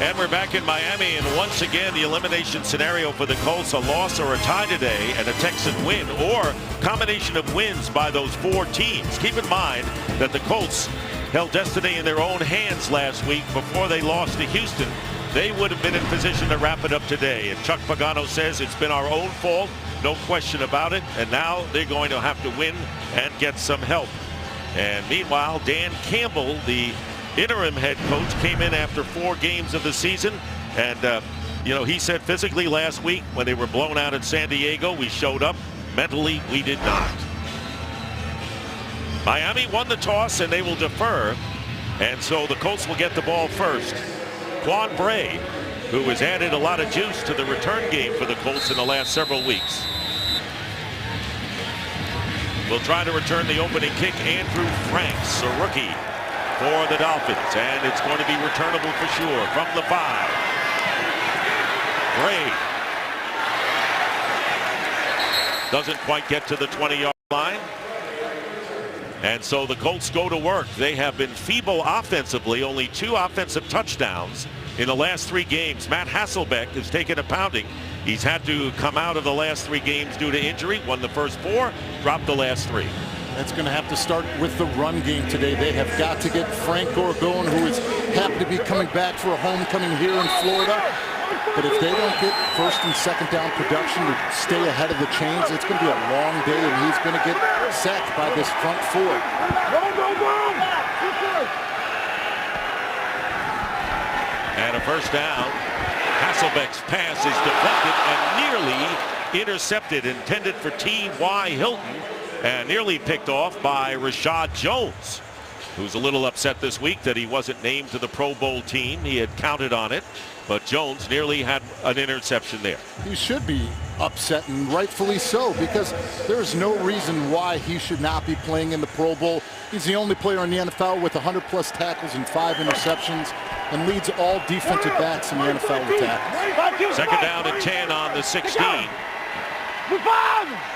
And we're back in Miami, and once again the elimination scenario for the Colts: a loss or a tie today and a Texan win, or combination of wins by those four teams. Keep in mind that the Colts held destiny in their own hands last week before they lost to Houston. They would have been in position to wrap it up today, and Chuck Pagano says it's been our own fault, no question about it, and now they're going to have to win and get some help. And meanwhile, Dan Campbell, the interim head coach, came in after 4 games of the season, and he said physically last week when they were blown out in San Diego, we showed up. Mentally, we did not. Miami won the toss and they will defer, and so the Colts will get the ball first. Quan Bray, who has added a lot of juice to the return game for the Colts in the last several weeks, will try to return the opening kick. Andrew Franks, a rookie for the Dolphins, and it's going to be returnable for sure from the 5. Bray doesn't quite get to the 20-yard line, and so the Colts go to work. They have been feeble offensively, only 2 offensive touchdowns in the last 3 games. Matt Hasselbeck has taken a pounding. He's had to come out of the last 3 games due to injury. Won the first 4, dropped the last 3. That's going to have to start with the run game today. They have got to get Frank Gore going, who is happy to be coming back for a homecoming here in Florida. But if they don't get first and second down production to stay ahead of the chains, it's going to be a long day, and he's going to get sacked by this front 4. And a first down. Hasselbeck's pass is deflected and nearly intercepted, intended for T.Y. Hilton, and nearly picked off by Rashad Jones, who's a little upset this week that he wasn't named to the Pro Bowl team. He had counted on it, but Jones nearly had an interception there. He should be upset, and rightfully so, because there's no reason why he should not be playing in the Pro Bowl. He's the only player in the NFL with 100+ tackles and 5 interceptions, and leads all defensive backs in the NFL with tackles. Second down and 10 on the 16.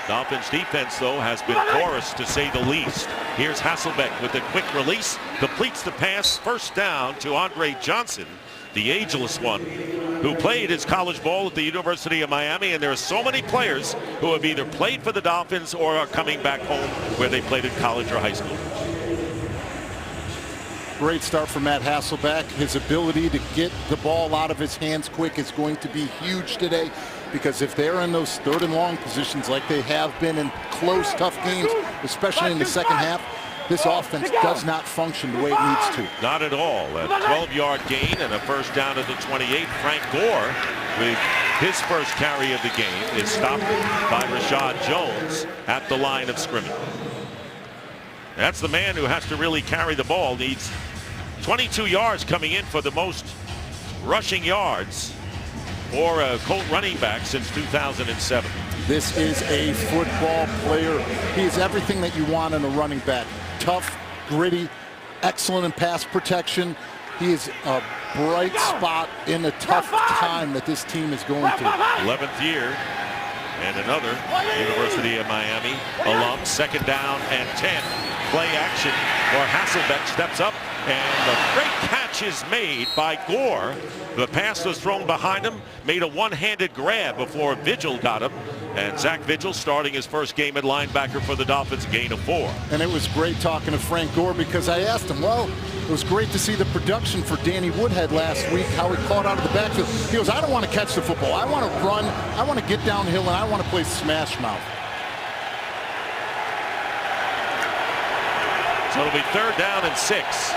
Dolphins defense, though, has been porous to say the least. Here's Hasselbeck with a quick release, completes the pass, first down to Andre Johnson, the ageless one, who played his college ball at the University of Miami. And there are so many players who have either played for the Dolphins or are coming back home where they played in college or high school. Great start for Matt Hasselbeck. His ability to get the ball out of his hands quick is going to be huge today, because if they're in those 3rd and long positions like they have been in close, tough games, especially in the second half, this offense does not function the way it needs to. Not at all. A 12-yard gain and a first down at the 28. Frank Gore, with his first carry of the game, is stopped by Rashad Jones at the line of scrimmage. That's the man who has to really carry the ball. Needs 22 yards coming in for the most rushing yards for a Colt running back since 2007. This is a football player. He is everything that you want in a running back. Tough, gritty, excellent in pass protection. He is a bright spot in a tough time that this team is going through. 11th year. And another University of Miami alum. Second down and 10. Play action where Hasselbeck steps up, and the great catch is made by Gore. The pass was thrown behind him, made a one-handed grab before Vigil got him. And Zach Vigil starting his first game at linebacker for the Dolphins, gain of 4. And it was great talking to Frank Gore, because I asked him, well, it was great to see the production for Danny Woodhead last week, how he caught out of the backfield. He goes, I don't want to catch the football. I want to run. I want to get downhill, and I want to play smash mouth. So it'll be 3rd down and 6.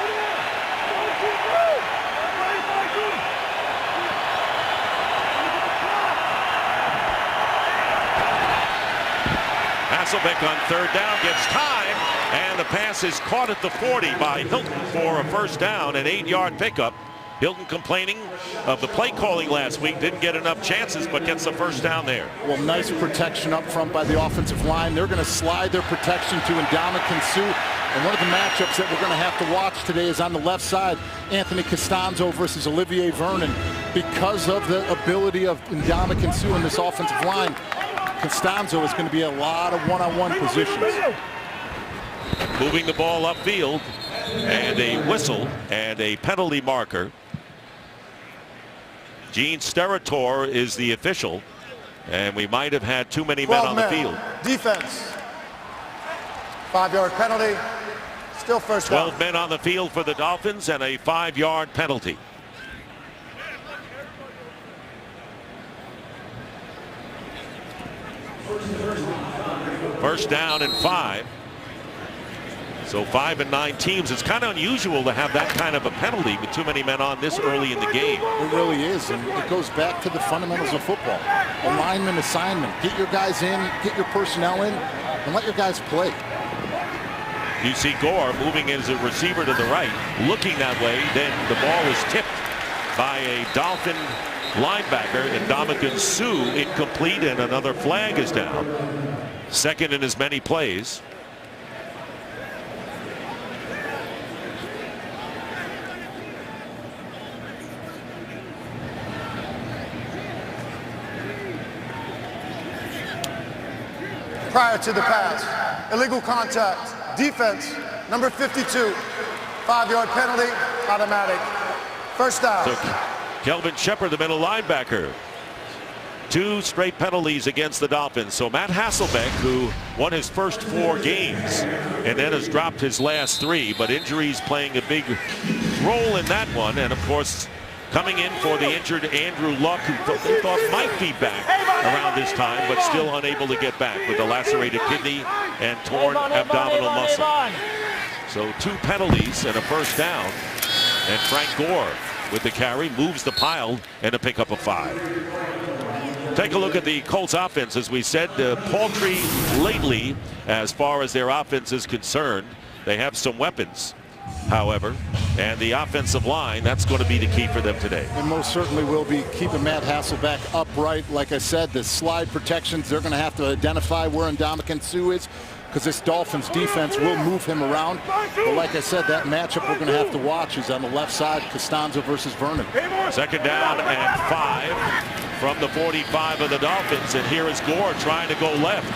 Hasselbeck on 3rd down gets time, and the pass is caught at the 40 by Hilton for a first down, an 8-yard pickup. Hilton complaining of the play calling last week, didn't get enough chances, but gets the first down there. Well, nice protection up front by the offensive line. They're going to slide their protection to Ndamukong Suh. And one of the matchups that we're going to have to watch today is on the left side, Anthony Costanzo versus Olivier Vernon. Because of the ability of Ndamukong Suh in this offensive line, Costanzo is going to be a lot of one-on-one positions. Moving the ball upfield, and a whistle and a penalty marker. Gene Steratore is the official, and we might have had too many men on the field. Defense. 5-yard penalty. Still first down. 12 men on the field for the Dolphins and a 5-yard penalty. First down and 5. So 5 and 9 teams. It's kind of unusual to have that kind of a penalty with too many men on this early in the game. It really is, and it goes back to the fundamentals of football. Alignment, assignment. Get your guys in, get your personnel in, and let your guys play. You see Gore moving as a receiver to the right, looking that way. Then the ball is tipped by a Dolphin linebacker, and Ndamukong Suh, incomplete, and another flag is down. Second in as many plays. Prior to the pass, illegal contact. Defense, number 52. 5-yard penalty, automatic. First down. So Kelvin Shepard, the middle linebacker. 2 straight penalties against the Dolphins. So Matt Hasselbeck, who won his first 4 games and then has dropped his last 3, but injuries playing a big role in that one. And of course, coming in for the injured Andrew Luck, who they thought might be back around this time, but still unable to get back with a lacerated kidney and torn abdominal muscle. So 2 penalties and a first down. And Frank Gore with the carry moves the pile and a pickup of 5. Take a look at the Colts offense. As we said, paltry lately as far as their offense is concerned. They have some weapons, however, and the offensive line, that's going to be the key for them today. And most certainly will be keeping Matt Hasselbeck upright. Like I said, the slide protections, they're going to have to identify where Ndamukong Suh is, because this Dolphins defense will move him around. But like I said, that matchup we're going to have to watch is on the left side, Costanzo versus Vernon. Second down and 5 from the 45 of the Dolphins, and here is Gore trying to go left.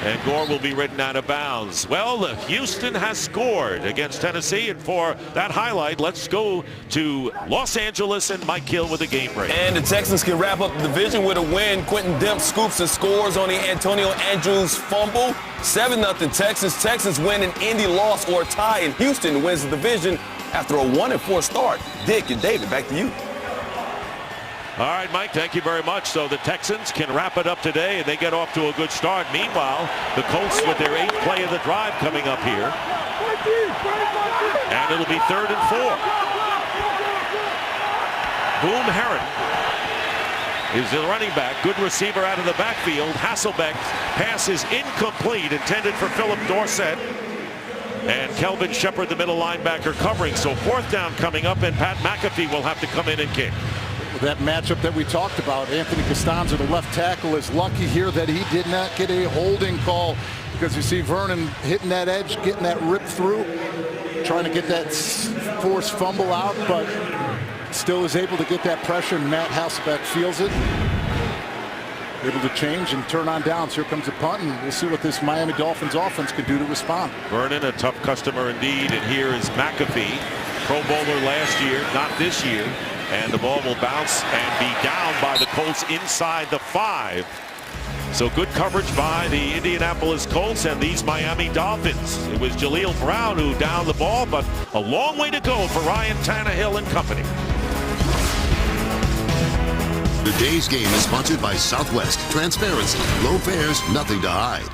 And Gore will be ridden out of bounds. Well, Houston has scored against Tennessee, and for that highlight, let's go to Los Angeles and Mike Hill with a game break. And the Texans can wrap up the division with a win. Quentin Demp scoops and scores on the Antonio Andrews fumble. 7-0 Texans. Texans win, and Indy loss or tie, and Houston wins the division after a 1-4 start. Dick and David, back to you. All right, Mike, thank you very much. So the Texans can wrap it up today, and they get off to a good start. Meanwhile, the Colts with their 8th play of the drive coming up here. And it'll be 3rd and 4. Boom Herron is the running back. Good receiver out of the backfield. Hasselbeck's pass is incomplete, intended for Philip Dorsett. And Kelvin Shepard, the middle linebacker, covering. So 4th down coming up, and Pat McAfee will have to come in and kick. That matchup that we talked about, Anthony Costanzo, the left tackle, is lucky here that he did not get a holding call, because you see Vernon hitting that edge, getting that rip through, trying to get that forced fumble out, but still is able to get that pressure, and Matt Hasselbeck feels it. Able to change and turn on downs. Here comes a punt, and we'll see what this Miami Dolphins offense can do to respond. Vernon, a tough customer indeed, and here is McAfee, Pro Bowler last year, not this year. And the ball will bounce and be down by the Colts inside the 5. So good coverage by the Indianapolis Colts and these Miami Dolphins. It was Jaleel Brown who downed the ball, but a long way to go for Ryan Tannehill and company. Today's game is sponsored by Southwest. Transparency, low fares, nothing to hide.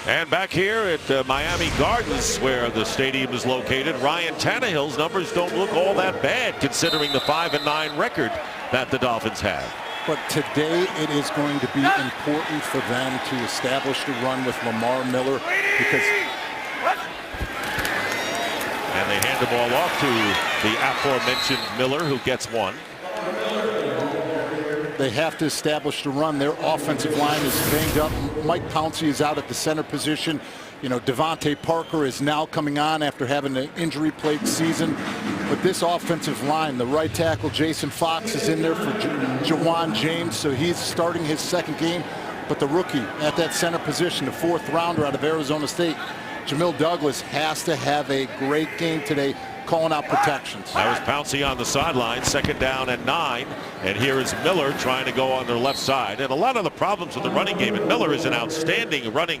And back here at Miami Gardens, where the stadium is located, Ryan Tannehill's numbers don't look all that bad considering the 5-9 record that the Dolphins have. But today it is going to be important for them to establish the run with Lamar Miller, because and they hand the ball off to the aforementioned Miller, who gets 1. they have to establish the run. Their offensive line is banged up. Mike Pouncey is out at the center position. You know, Devontae Parker is now coming on after having an injury-plagued season. But this offensive line, the right tackle, Jason Fox, is in there for Jawan James, so he's starting his second game. But the rookie at that center position, the fourth rounder out of Arizona State, Jamil Douglas, has to have a great game today. calling out protections. That was Pouncey on the sideline, 2nd down and 9. And here is Miller trying to go on their left side. And a lot of the problems with the running game, and Miller is an outstanding running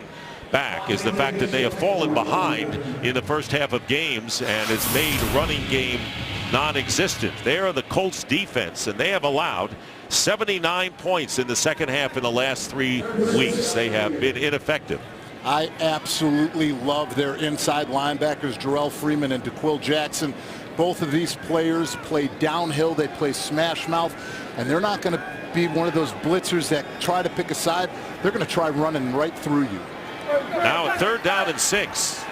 back, is the fact that they have fallen behind in the first half of games and has made running game non-existent. They are the Colts defense, and they have allowed 79 points in the second half in the last 3 weeks. They have been ineffective. I absolutely love their inside linebackers, Jarrell Freeman and DeQuil Jackson. Both of these players play downhill. They play smash mouth, and they're not going to be one of those blitzers that try to pick a side. They're going to try running right through you. Now a 3rd down and 6.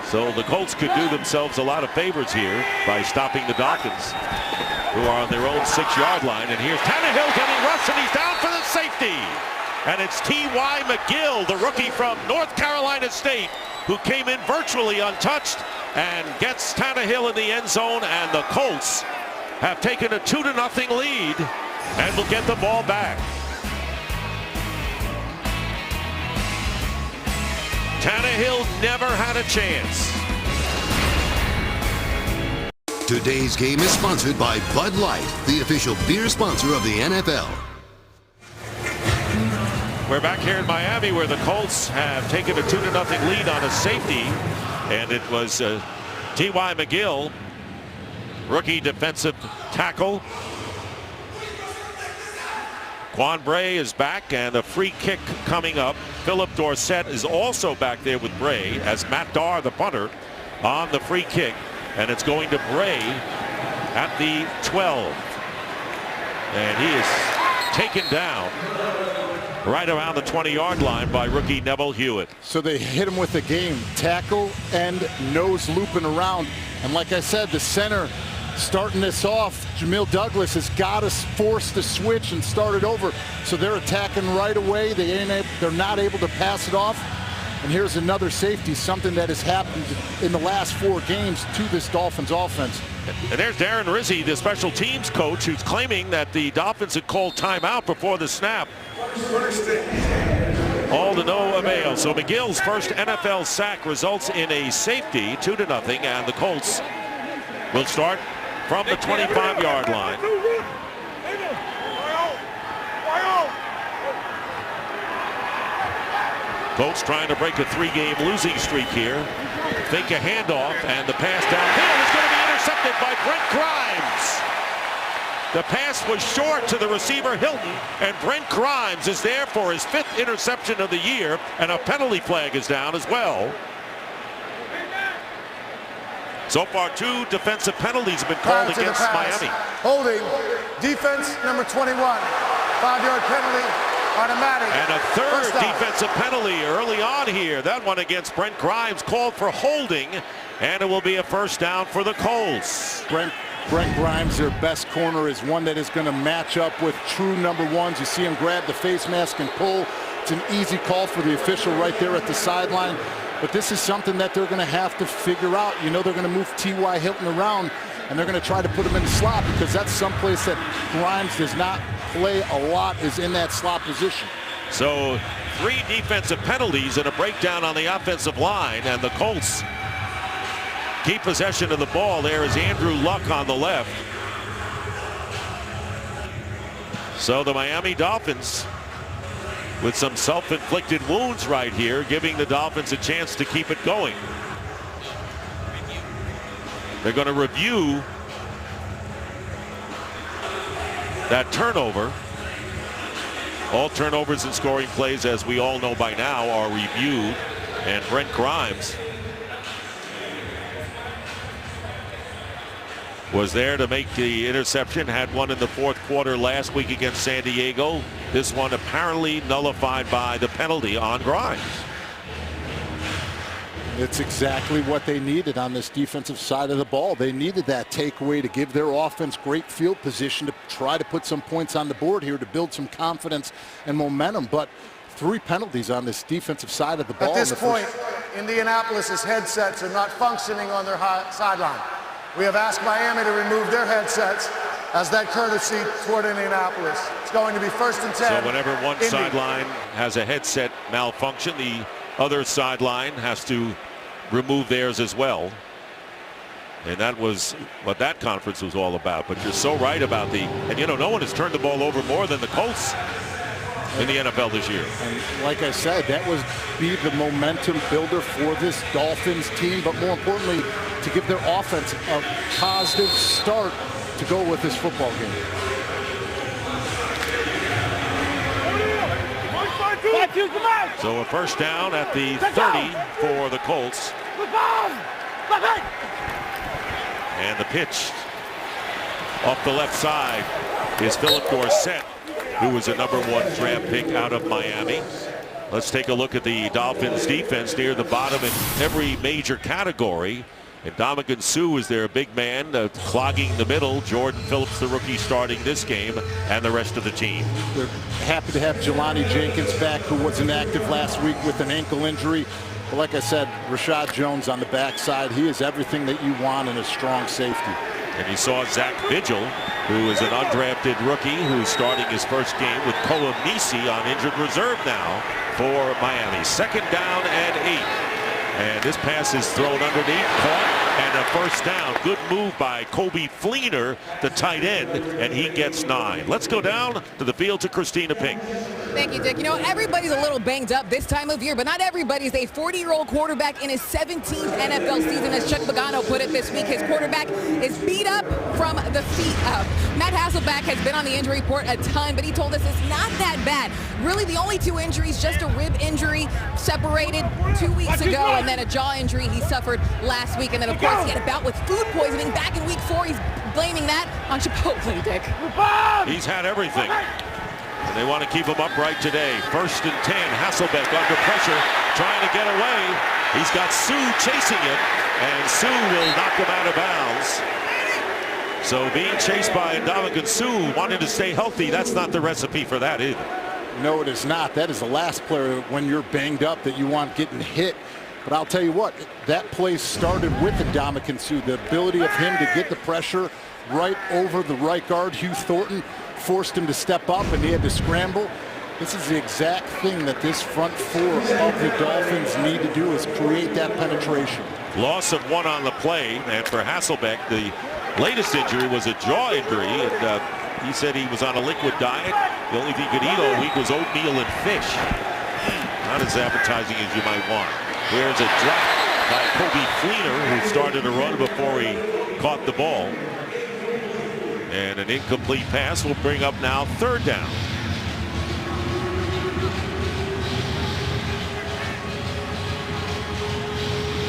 So the Colts could do themselves a lot of favors here by stopping the Dolphins, who are on their own 6-yard line. And here's Tannehill getting rushed, and he's down for the safety. And it's T.Y. McGill, the rookie from North Carolina State, who came in virtually untouched and gets Tannehill in the end zone. And the Colts have taken a 2-0 lead and will get the ball back. Tannehill never had a chance. Today's game is sponsored by Bud Light, the official beer sponsor of the NFL. We're back here in Miami, where the Colts have taken a 2-0 lead on a safety, and it was T.Y. McGill, rookie defensive tackle. Quan Bray is back, and a free kick coming up. Philip Dorsett is also back there with Bray, as Matt Darr, the punter, on the free kick, and it's going to Bray at the 12. And he is taken down right around the 20-yard line by rookie Neville Hewitt. So they hit him with the game tackle and nose looping around. And like I said, the center starting this off, Jamil Douglas, has got us forced to switch and start it over. So they're attacking right away. They're not able to pass it off. And here's another safety, something that has happened in the last 4 games to this Dolphins offense. And there's Darren Rizzi, the special teams coach, who's claiming that the Dolphins had called timeout before the snap. All to no avail. So McGill's first NFL sack results in a safety, 2-0, and the Colts will start from the 25-yard line. Colts trying to break a 3-game losing streak here. Think a handoff, and the pass downfield is going to be intercepted by Brent Grimes. The pass was short to the receiver Hilton, and Brent Grimes is there for his 5th interception of the year, and a penalty flag is down as well. So far, 2 defensive penalties have been called against Miami. Holding, defense number 21, 5-yard penalty, automatic. And a 3rd defensive penalty early on here. That one against Brent Grimes, called for holding, and it will be a 1st down for the Colts. Brent Grimes, their best corner, is one that is going to match up with true number 1s. You see him grab the face mask and pull. It's an easy call for the official right there at the sideline. But this is something that they're going to have to figure out. You know, they're going to move T.Y. Hilton around, and they're going to try to put him in the slot, because that's someplace that Grimes does not play a lot, is in that slot position. So 3 defensive penalties and a breakdown on the offensive line, and the Colts keep possession of the ball. There is Andrew Luck on the left. So the Miami Dolphins, with some self-inflicted wounds right here, giving the Dolphins a chance to keep it going. They're going to review that turnover. All turnovers and scoring plays, as we all know by now, are reviewed. And Brent Grimes was there to make the interception, had one in the 4th quarter last week against San Diego. This one apparently nullified by the penalty on Grimes. It's exactly what they needed on this defensive side of the ball. They needed that takeaway to give their offense great field position to try to put some points on the board here, to build some confidence and momentum. But 3 penalties on this defensive side of the ball. At this point, Indianapolis's headsets are not functioning on their sideline. We have asked Miami to remove their headsets as that courtesy toward Indianapolis. It's going to be 1st and 10. So whenever one sideline has a headset malfunction, the other sideline has to remove theirs as well. And that was what that conference was all about. But you're so right about and no one has turned the ball over more than the Colts in the NFL this year. And like I said, that would be the momentum builder for this Dolphins team, but more importantly, to give their offense a positive start to go with this football game. So a first down at the 30 for the Colts. And the pitch off the left side is Philip Dorsett, who was a #1 draft pick out of Miami. Let's take a look at the Dolphins defense near the bottom in every major category. And Ndamukong Suh is their big man, clogging the middle. Jordan Phillips, the rookie, starting this game, and the rest of the team. They're happy to have Jelani Jenkins back, who was inactive last week with an ankle injury. But like I said, Rashad Jones on the backside, he is everything that you want in a strong safety. And you saw Zach Vigil, who is an undrafted rookie, who's starting his first game with Koa Misi on injured reserve now for Miami. Second down and 8. And this pass is thrown underneath, caught, and a first down. Good move by Kobe Fleener, the tight end, and he gets 9. Let's go down to the field to Christina Pink. Thank you, Dick. Everybody's a little banged up this time of year, but not everybody's. A 40-year-old quarterback in his 17th NFL season, as Chuck Pagano put it this week. His quarterback is beat up from the feet up. Matt Hasselbeck has been on the injury report a ton, but he told us it's not that bad. Really, the only 2 injuries, just a rib injury separated 2 weeks ago, and then a jaw injury he suffered last week. And then, of course, he had a bout with food poisoning back in week 4. He's blaming that on Chipotle, Dick. He's had everything. And they want to keep him upright today. 1st and 10. Hasselbeck under pressure, trying to get away. He's got Suh chasing him, and Suh will knock him out of bounds. So being chased by Ndamukong Suh, wanting to stay healthy, that's not the recipe for that either. No, it is not. That is the last player when you're banged up that you want getting hit. But I'll tell you what, that play started with Ndamukong Suh. The ability of him to get the pressure right over the right guard, Hugh Thornton, forced him to step up, and he had to scramble. This is the exact thing that this front 4 of the Dolphins need to do, is create that penetration. Loss of 1 on the play, and for Hasselbeck, the latest injury was a jaw injury, and he said he was on a liquid diet. The only thing he could eat all week was oatmeal and fish. Not as appetizing as you might want. Here's a drop by Kobe Fleener, who started to run before he caught the ball. And an incomplete pass will bring up now 3rd down.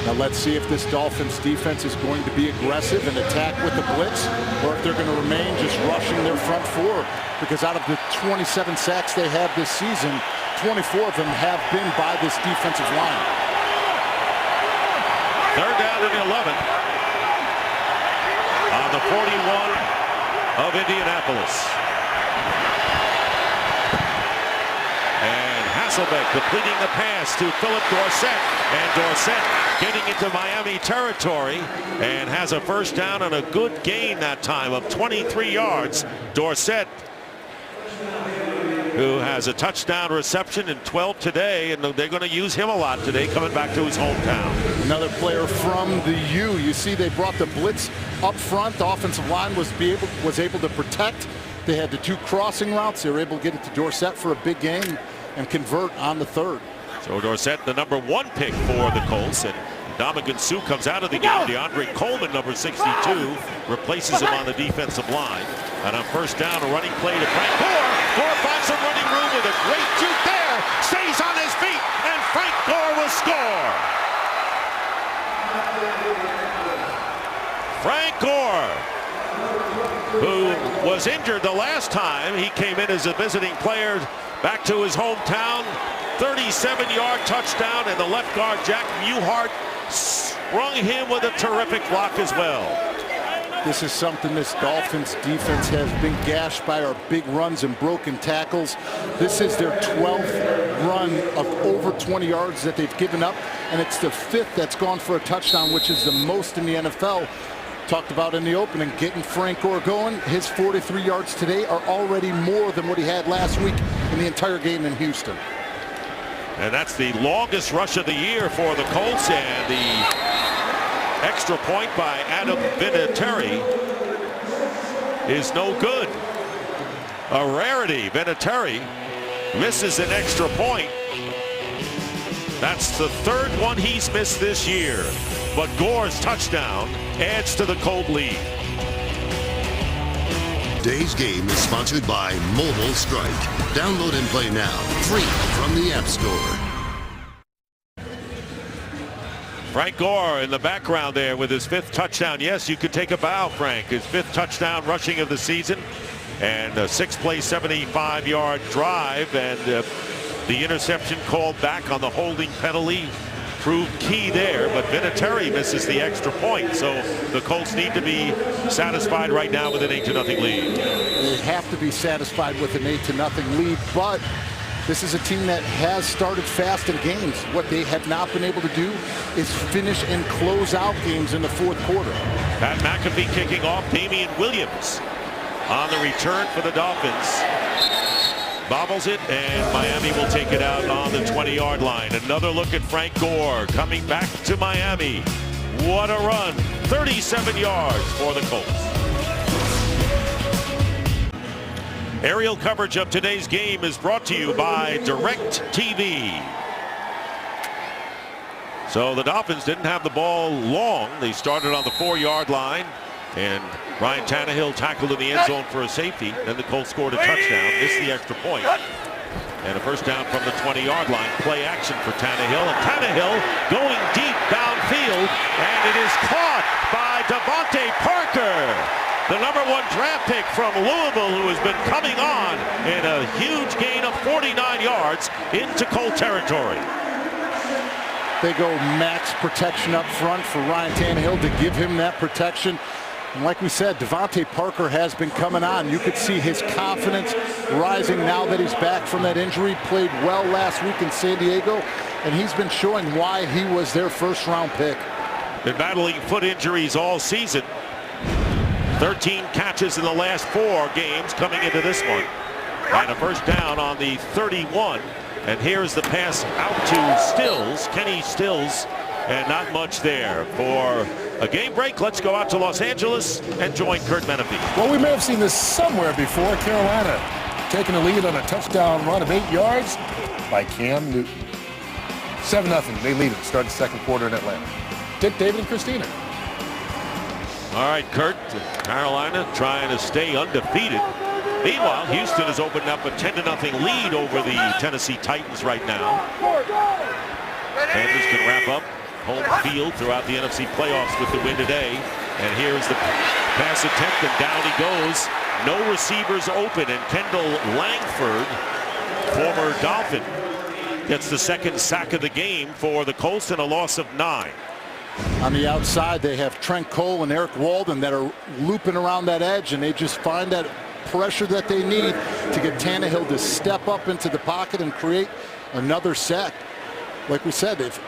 Now let's see if this Dolphins defense is going to be aggressive and attack with the blitz, or if they're going to remain just rushing their front 4. Because out of the 27 sacks they have this season, 24 of them have been by this defensive line. 3rd down and 11 on the 41 of Indianapolis. And Hasselbeck completing the pass to Philip Dorsett. And Dorsett getting into Miami territory and has a first down and a good gain that time of 23 yards. Dorsett, who has a touchdown reception in 12 today, and they're going to use him a lot today, coming back to his hometown. Another player from the U. You see they brought the blitz up front. The offensive line was able to protect. They had the 2 crossing routes. They were able to get it to Dorsett for a big gain and convert on the 3rd. So Dorsett, the #1 pick for the Colts, and Ndamukong Suh comes out of the game. DeAndre Coleman, number 62, replaces him on the defensive line. And on first down, a running play to Frank Gore. Gore finds some running room with a great juke there. Stays on his feet, and Frank Gore will score. Frank Gore, who was injured the last time he came in as a visiting player back to his hometown. 37-yard touchdown, and the left guard, Jack Newhart, sprung him with a terrific block as well. This is something this Dolphins defense has been gashed by, our big runs and broken tackles. This is their 12th run of over 20 yards that they've given up, and it's the 5th that's gone for a touchdown, which is the most in the NFL. Talked about in the opening, getting Frank Gore going. His 43 yards today are already more than what he had last week in the entire game in Houston. And that's the longest rush of the year for the Colts, and the extra point by Adam Vinatieri is no good. A rarity. Vinatieri misses an extra point. That's the third one he's missed this year. But Gore's touchdown adds to the Colt lead. Today's game is sponsored by Mobile Strike. Download and play now, free from the App Store. Frank Gore in the background there with his 5th touchdown. Yes, you could take a bow, Frank. His 5th touchdown rushing of the season. And a 6-play, 75-yard drive. And the interception called back on the holding penalty proved key there. But Vinatieri misses the extra point. So the Colts need to be satisfied right now with an 8-0 lead. They have to be satisfied with an 8-0 lead. But this is a team that has started fast in games. What they have not been able to do is finish and close out games in the 4th quarter. Pat McAfee kicking off. Damian Williams on the return for the Dolphins. Bobbles it, and Miami will take it out on the 20-yard line. Another look at Frank Gore coming back to Miami. What a run. 37 yards for the Colts. Aerial coverage of today's game is brought to you by DirecTV. So the Dolphins didn't have the ball long. They started on the 4-yard line, and Ryan Tannehill tackled in the end zone for a safety. Then the Colts scored a touchdown, missed the extra point. And a first down from the 20-yard line. Play action for Tannehill. And Tannehill going deep downfield. And it is caught by Devontae Parker, the #1 draft pick from Louisville, who has been coming on in a huge gain of 49 yards into Colt territory. They go max protection up front for Ryan Tannehill to give him that protection. And like we said, Devontae Parker has been coming on. You could see his confidence rising now that he's back from that injury. Played well last week in San Diego, and he's been showing why he was their first-round pick. Been battling foot injuries all season. 13 catches in the last 4 games coming into this one. And a first down on the 31. And here's the pass out to Stills, Kenny Stills, and not much there. For a game break, let's go out to Los Angeles and join Kurt Menefee. Well, we may have seen this somewhere before. Carolina taking the lead on a touchdown run of 8 yards by Cam Newton. 7-0. They lead it. Start the 2nd quarter in Atlanta. Dick, David, and Christina. All right, Kurt, Carolina trying to stay undefeated. Meanwhile, Houston has opened up a 10-0 lead over the Tennessee Titans right now. Panthers can wrap up home field throughout the NFC playoffs with the win today. And here's the pass attempt, and down he goes. No receivers open, and Kendall Langford, former Dolphin, gets the 2nd sack of the game for the Colts and a loss of 9. On the outside, they have Trent Cole and Eric Walden that are looping around that edge, and they just find that pressure that they need to get Tannehill to step up into the pocket and create another sack. Like we said, it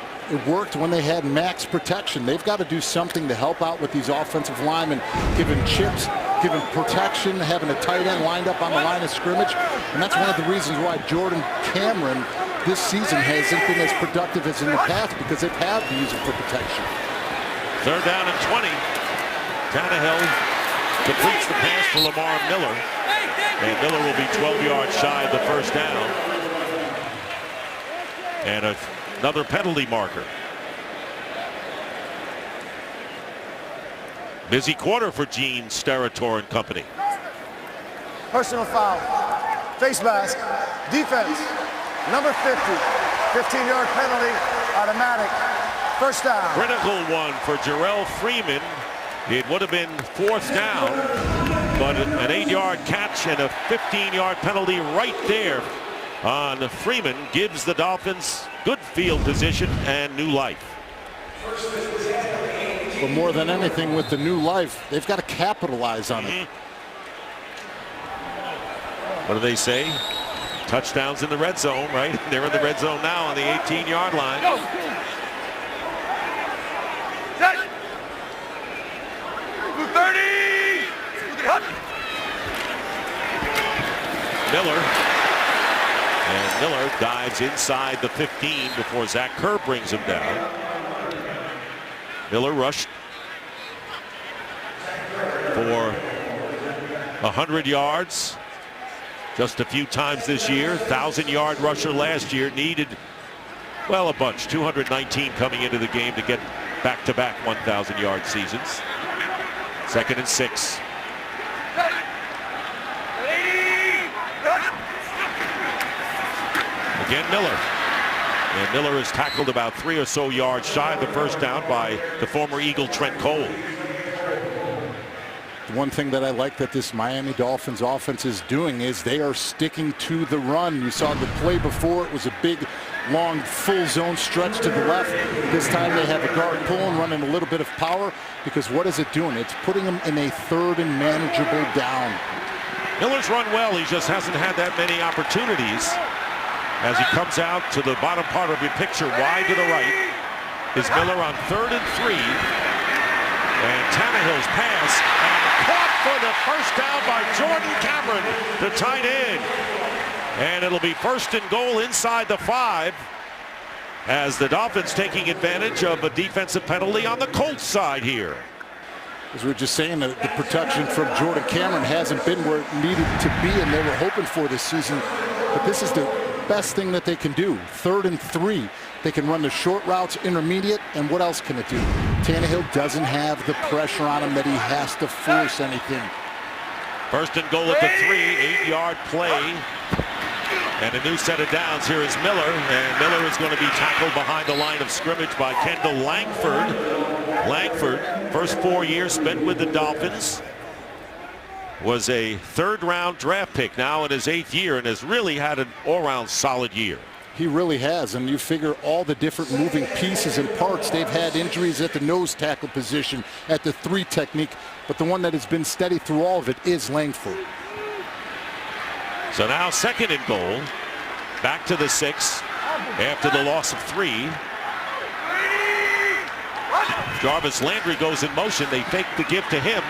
worked when they had max protection. They've got to do something to help out with these offensive linemen, giving chips, giving protection, having a tight end lined up on the line of scrimmage. And that's one of the reasons why Jordan Cameron this season hasn't been as productive as in the past, because they've had to use it for protection. 3rd down and 20. Tannehill completes the pass for Lamar Miller. And Miller will be 12 yards shy of the first down. And another penalty marker. Busy quarter for Gene Steratore and company. Personal foul. Face mask. Defense. Number 50. 15-yard penalty. Automatic. First down. Critical one for Jarrell Freeman. It would have been 4th down, but an 8-yard catch and a 15-yard penalty right there on Freeman gives the Dolphins good field position and new life. But more than anything, with the new life, they've got to capitalize on it. What do they say? Touchdowns in the red zone, right? They're in the red zone now on the 18-yard line. Go. Miller. And Miller dives inside the 15 before Zach Kerr brings him down. Miller rushed 100 yards just a few times this year. 1,000-yard rusher last year. Needed, well, a bunch. 219 coming into the game to get back-to-back 1,000-yard seasons. 2nd and 6. Again, Miller. And Miller is tackled about 3 or so yards shy of the first down by the former Eagle Trent Cole. One thing that I like that this Miami Dolphins offense is doing is they are sticking to the run. You saw the play before. It was a big, long, full zone stretch to the left. This time they have a guard pulling, running a little bit of power, because what is it doing? It's putting them in a 3rd and manageable down. Miller's run well. He just hasn't had that many opportunities. As he comes out to the bottom part of your picture, wide to the right, is Miller on 3rd and 3. And Tannehill's pass, and caught for the first down by Jordan Cameron, the tight end. And it'll be 1st and goal inside the 5, as the Dolphins taking advantage of a defensive penalty on the Colts side here. As we were just saying, the protection from Jordan Cameron hasn't been where it needed to be, and they were hoping for this season. But this is the best thing that they can do. 3rd and 3. They can run the short routes, intermediate, and what else can it do? Tannehill doesn't have the pressure on him that he has to force anything. 1st and goal at the 3, 8-yard play. And a new set of downs. Here is Miller, and Miller is going to be tackled behind the line of scrimmage by Kendall Langford. Langford, first 4 years spent with the Dolphins, was a 3rd-round draft pick, now in his 8th year, and has really had an all-round solid year. He really has, and you figure all the different moving pieces and parts. They've had injuries at the nose tackle position, at the 3 technique, but the one that has been steady through all of it is Langford. So now 2nd and goal, back to the 6 after the loss of 3. Jarvis Landry goes in motion. They fake the give to him.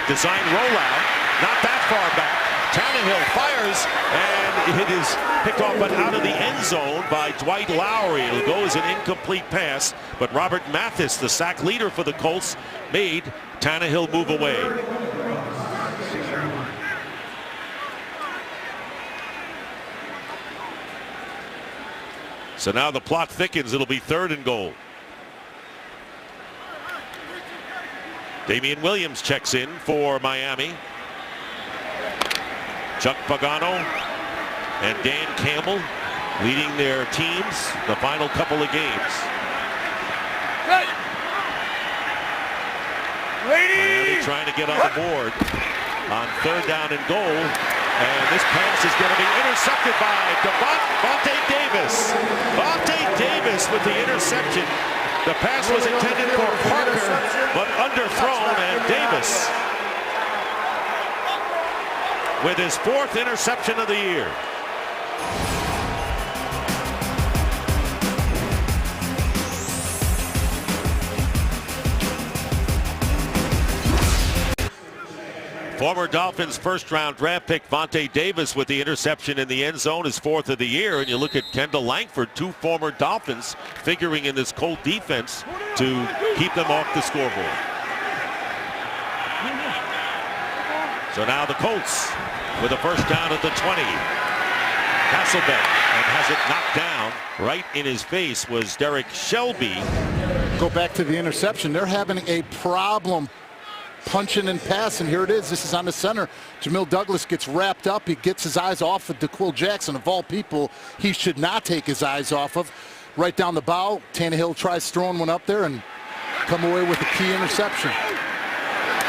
Design rollout, not that far back. Tannehill fires, and it is picked off but out of the end zone by Dwight Lowry. It'll go as an incomplete pass, but Robert Mathis, the sack leader for the Colts, made Tannehill move away. So now the plot thickens. It'll be 3rd and goal. Damian Williams checks in for Miami. Chuck Pagano and Dan Campbell leading their teams the final couple of games. Miami trying to get on the board on 3rd down and goal. And this pass is going to be intercepted by Vontae Davis. Vontae Davis with the interception. The pass was intended for Parker, but underthrown, and Davis with his 4th interception of the year. Former Dolphins 1st-round draft pick Vontae Davis with the interception in the end zone, his 4th of the year. And you look at Kendall Langford, 2 former Dolphins figuring in this Colt defense to keep them off the scoreboard. So now the Colts with a 1st down at the 20. Hasselbeck, and has it knocked down right in his face was Derek Shelby. Go back to the interception. They're having a problem punching and passing. Here it is. This is on the center. Jamil Douglas gets wrapped up. He gets his eyes off of DeQuil Jackson. Of all people, he should not take his eyes off of. Right down the bow. Tannehill tries throwing one up there and come away with a key interception.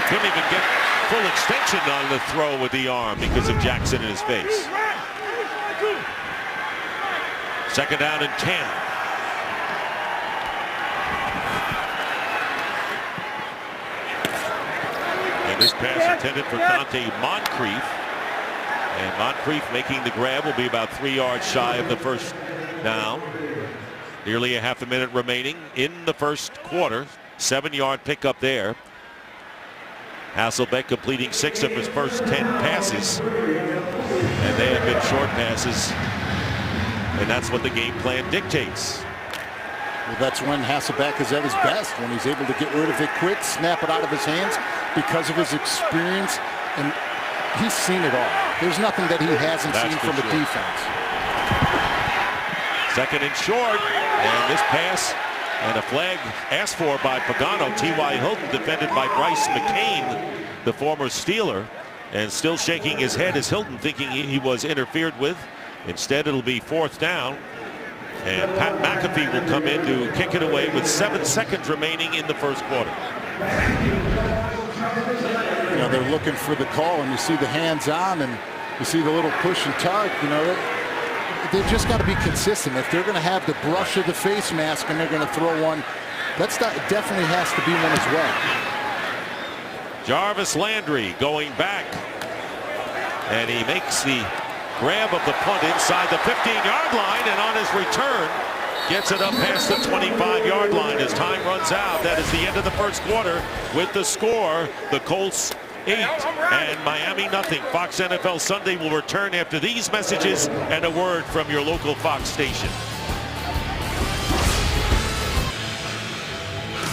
Couldn't even get full extension on the throw with the arm because of Jackson in his face. 2nd down and 10. And this pass intended for Dante Moncrief. And Moncrief making the grab will be about 3 yards shy of the 1st down. Nearly a half a minute remaining in the 1st quarter. 7-yard pickup there. Hasselbeck completing 6 of his first 10 passes. And they have been short passes. And that's what the game plan dictates. Well, that's when Hasselbeck is at his best, when he's able to get rid of it quick, snap it out of his hands because of his experience and he's seen it all. There's nothing that he hasn't That's seen for from a sure. defense. Second and short, and this pass and a flag asked for by Pagano. T.Y. Hilton defended by Bryce McCain, the former Steeler, and still shaking his head as Hilton thinking he was interfered with. Instead, it'll be fourth down, and Pat McAfee will come in to kick it away with 7 seconds remaining in the first quarter. You know, they're looking for the call, and you see the hands on, and you see the little push and tug. You know, they've just got to be consistent. If they're going to have the brush of the face mask and they're going to throw one, definitely has to be one as well. Jarvis Landry going back, and he makes the grab of the punt inside the 15-yard line, and on his return gets it up past the 25-yard line as time runs out. That is the end of the first quarter with the score, the Colts 8 and Miami nothing. Fox NFL Sunday will return after these messages and a word from your local Fox station.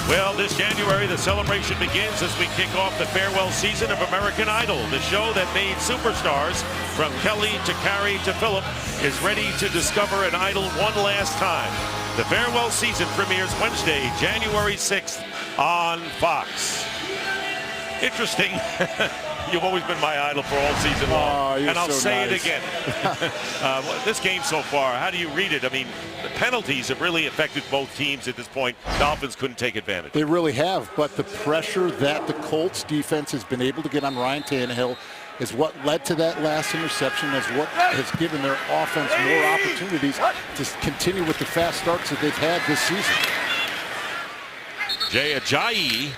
Well, this January, the celebration begins as we kick off the farewell season of American Idol. The show that made superstars from Kelly to Carrie to Phillip is ready to discover an idol one last time. The farewell season premieres Wednesday, January 6th on Fox. Interesting. You've always been my idol for all season long, and I'll say it again. This game so far, how do you read it? I mean, the penalties have really affected both teams at this point. Dolphins couldn't take advantage. They really have, but the pressure that the Colts defense has been able to get on Ryan Tannehill is what led to that last interception, is what has given their offense more opportunities to continue with the fast starts that they've had this season. Jay Ajayi,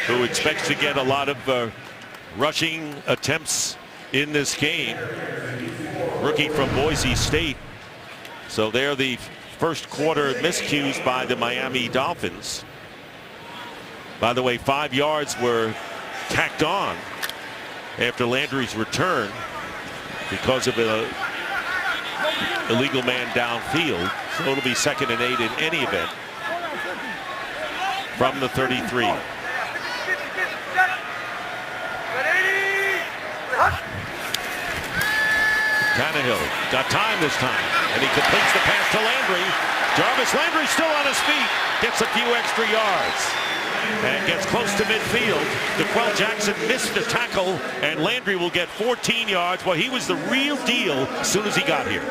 who expects to get a lot of rushing attempts in this game, rookie from Boise State. So they're the first quarter miscues by the Miami Dolphins. By the way, 5 yards were tacked on after Landry's return because of an illegal man downfield. So it'll be 2nd and 8 in any event from the 33. Tannehill got time this time, and he completes the pass to Landry. Jarvis Landry still on his feet, gets a few extra yards, and gets close to midfield. DeQuell Jackson missed the tackle, and Landry will get 14 yards. Well, he was the real deal as soon as he got here.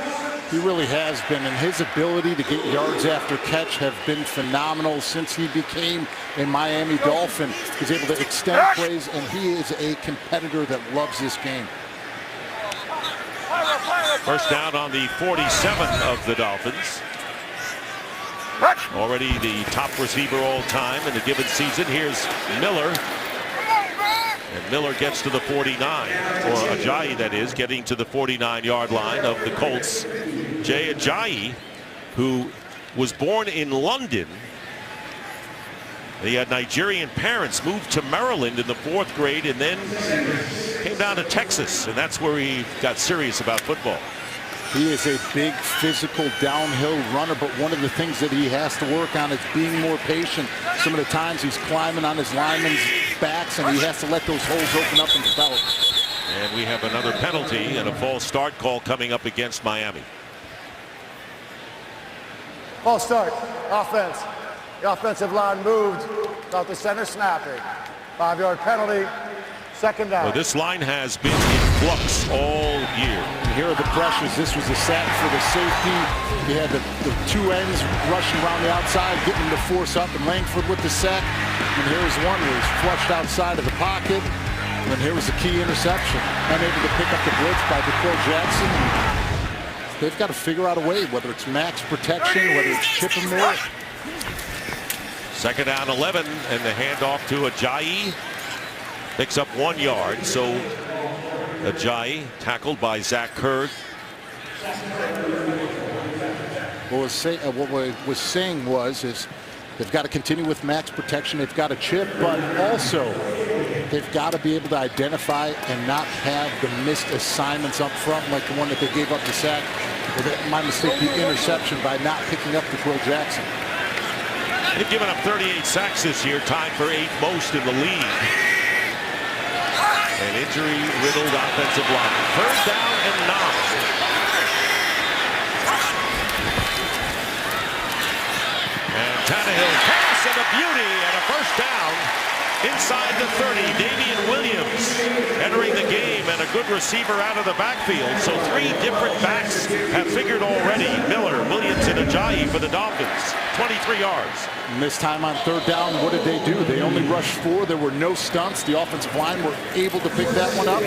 He really has been, and his ability to get yards after catch have been phenomenal since he became a Miami Dolphin. He's able to extend plays, and he is a competitor that loves this game. First down on the 47 of the Dolphins. Already the top receiver all time in the given season. Here's Miller. And Miller gets to the 49, or Ajayi, that is, getting to the 49-yard line of the Colts. Jay Ajayi, who was born in London. He had Nigerian parents, moved to Maryland in the 4th grade, and then came down to Texas, and that's where he got serious about football. He is a big physical downhill runner, but one of the things that he has to work on is being more patient. Some of the times he's climbing on his linemen's backs, and he has to let those holes open up and develop. And we have another penalty and a false start call coming up against Miami. False start, offense. The offensive line moved about the center snapping. 5-yard penalty, 2nd down. Well, this line has been in flux all year. And here are the pressures. This was a sack for the safety. You had the 2 ends rushing around the outside, getting the force up, and Langford with the sack. And here's one where he's flushed outside of the pocket. And here was the key interception. Unable to pick up the blitz by DeQuell Jackson. They've got to figure out a way, whether it's max protection, whether it's chip him more. 2nd down 11, and the handoff to Ajayi. Picks up 1 yard. So Ajayi tackled by Zach Kurd. What I was saying was they've got to continue with max protection. They've got to chip, but also they've got to be able to identify and not have the missed assignments up front, like the one that they gave up the sack. My mistake, the interception by not picking up DeQuell Jackson. They've given up 38 sacks this year, tied for 8th most in the league. An injury-riddled offensive line. 3rd down and 9. And Tannehill pass and a beauty and a 1st down inside the 30. Damian Williams entering the game and a good receiver out of the backfield. So 3 different backs have figured already. Miller, Williams, and Ajayi for the Dolphins. 23 yards. Missed time on 3rd down. What did they do? They only rushed 4. There were no stunts. The offensive line were able to pick that one up.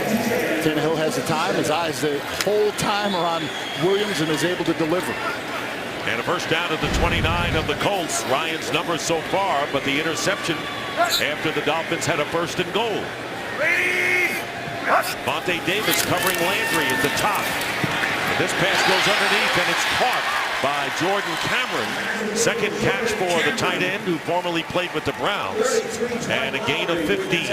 Tannehill has the time. His eyes the whole time are on Williams and is able to deliver. And a 1st down at the 29 of the Colts. Ryan's numbers so far, but the interception after the Dolphins had a 1st and goal. Vontae Davis covering Landry at the top. And this pass goes underneath and it's caught by Jordan Cameron. 2nd catch for the tight end who formerly played with the Browns. And a gain of 15.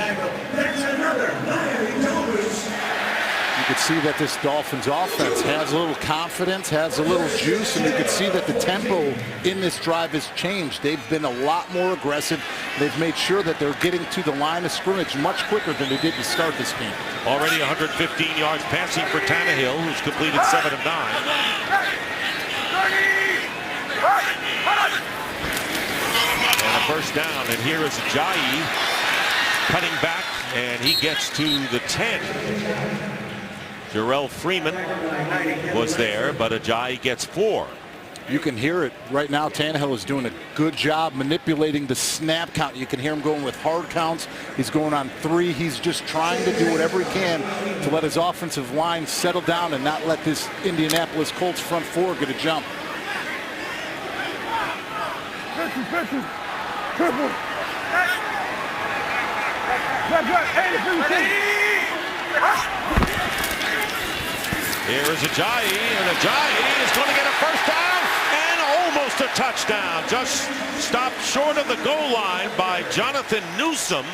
You could see that this Dolphins offense has a little confidence, has a little juice, and you could see that the tempo in this drive has changed. They've been a lot more aggressive. They've made sure that they're getting to the line of scrimmage much quicker than they did to start this game. Already 115 yards passing for Tannehill, who's completed 7 of 9. And a 1st down, and here is Ajayi cutting back, and he gets to the 10. Jarrell Freeman was there, but Ajayi gets 4. You can hear it right now. Tannehill is doing a good job manipulating the snap count. You can hear him going with hard counts. He's going on 3. He's just trying to do whatever he can to let his offensive line settle down and not let this Indianapolis Colts front 4 get a jump. Here is Ajayi, and Ajayi is going to get a 1st down and almost a touchdown. Just stopped short of the goal line by Jonathan Newsom,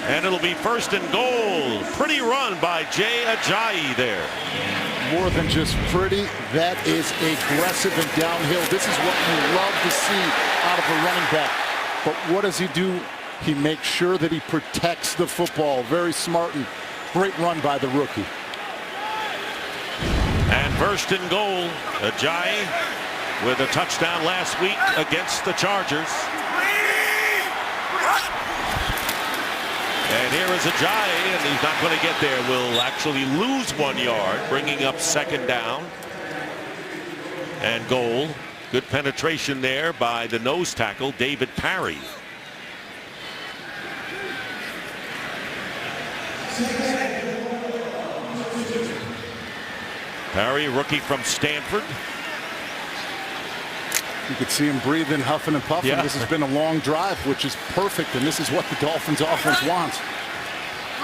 and it'll be 1st and goal. Pretty run by Jay Ajayi there. More than just pretty, that is aggressive and downhill. This is what you love to see out of a running back. But what does he do? He makes sure that he protects the football. Very smart and great run by the rookie. And 1st and goal. Ajayi with a touchdown last week against the Chargers. And here is Ajayi, and he's not going to get there. Will actually lose 1 yard, bringing up 2nd down and goal. Good penetration there by the nose tackle, David Parry. Parry, rookie from Stanford. You could see him breathing, huffing and puffing. Yeah. This has been a long drive, which is perfect, and this is what the Dolphins offense wants.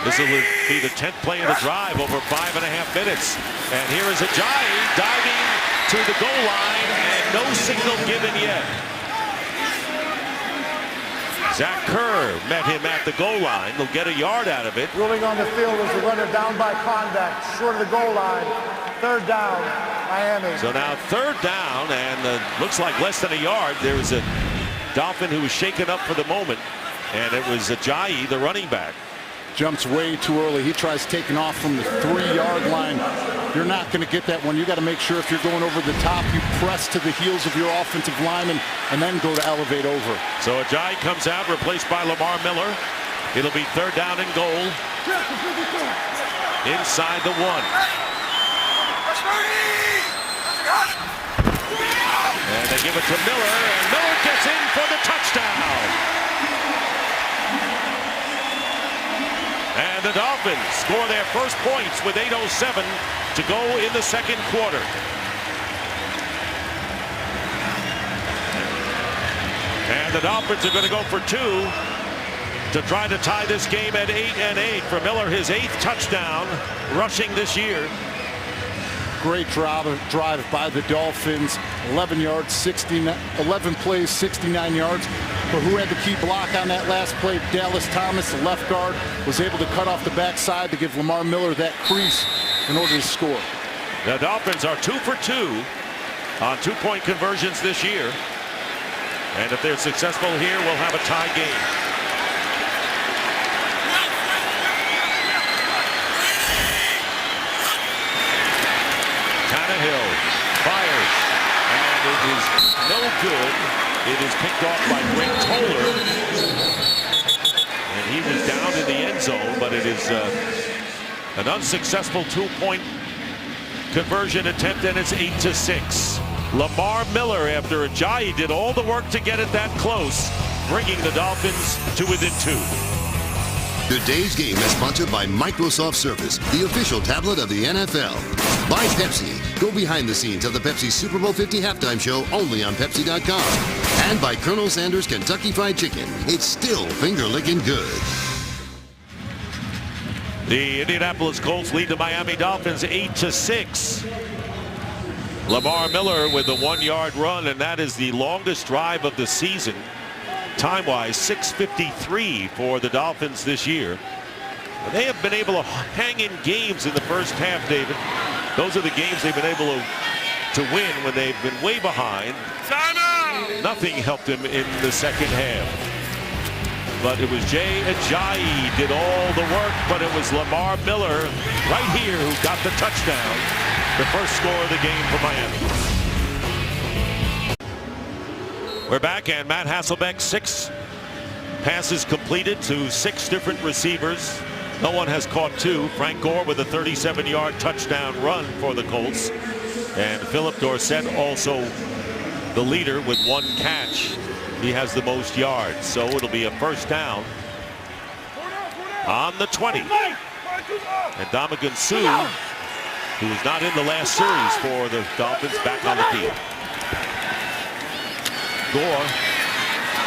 This will be the 10th play of the drive, over 5.5 minutes. And here is Ajayi diving to the goal line, and no signal given yet. Zach Kerr met him at the goal line. They'll get a yard out of it. Ruling on the field was the runner down by contact, short of the goal line. 3rd down, Miami. So now 3rd down, and looks like less than a yard. There was a Dolphin who was shaken up for the moment, and it was Ajayi, the running back. Jumps way too early. He tries taking off from the 3-yard line. You're not going to get that one. You got to make sure if you're going over the top, you press to the heels of your offensive lineman and then go to elevate over. So Ajayi comes out, replaced by Lamar Miller. It'll be 3rd down and goal. Inside the 1. And they give it to Miller, and Miller gets in for the touchdown. And the Dolphins score their first points with 8:07 to go in the 2nd quarter. And the Dolphins are going to go for 2 to try to tie this game at 8-8 for Miller, his 8th touchdown rushing this year. Great drive by the Dolphins. 11 plays, 69 yards. But who had the key block on that last play? Dallas Thomas, the left guard, was able to cut off the backside to give Lamar Miller that crease in order to score. The Dolphins are 2 for 2 on 2-point conversions this year. And if they're successful here, we'll have a tie game. is no good. It is picked off by Greg Toller. And he was down in the end zone, but it is an unsuccessful 2-point conversion attempt, and it's 8-6. Lamar Miller, after Ajayi did all the work to get it that close, bringing the Dolphins to within 2. Today's game is sponsored by Microsoft Surface, the official tablet of the NFL. By Pepsi. Go behind the scenes of the Pepsi Super Bowl 50 halftime show only on Pepsi.com. And by Colonel Sanders Kentucky Fried Chicken. It's still finger-licking good. The Indianapolis Colts lead the Miami Dolphins 8-6. Lamar Miller with the 1-yard run, and that is the longest drive of the season. Time-wise, 6:53 for the Dolphins this year. They have been able to hang in games in the first half, David. Those are the games they've been able to win when they've been way behind. Nothing helped them in the second half. But it was Jay Ajayi did all the work, but it was Lamar Miller right here who got the touchdown. The first score of the game for Miami. We're back, and Matt Hasselbeck, 6 passes completed to 6 different receivers. No one has caught 2. Frank Gore with a 37-yard touchdown run for the Colts. And Philip Dorsett also the leader with 1 catch. He has the most yards, so it'll be a first down on the 20. And Dominican Sue, who was not in the last series for the Dolphins, back on the field. Gore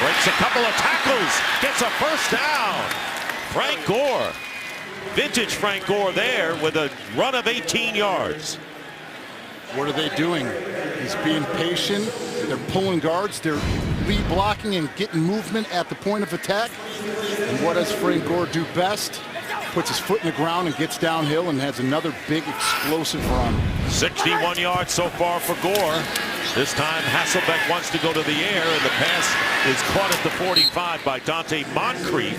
breaks a couple of tackles, gets a first down. Frank Gore, vintage Frank Gore there with a run of 18 yards. What are they doing? He's being patient. They're pulling guards. They're lead blocking and getting movement at the point of attack. And what does Frank Gore do best? Puts his foot in the ground and gets downhill and has another big explosive run. 61 yards so far for Gore. This time Hasselbeck wants to go to the air, and the pass is caught at the 45 by Dante Moncrief,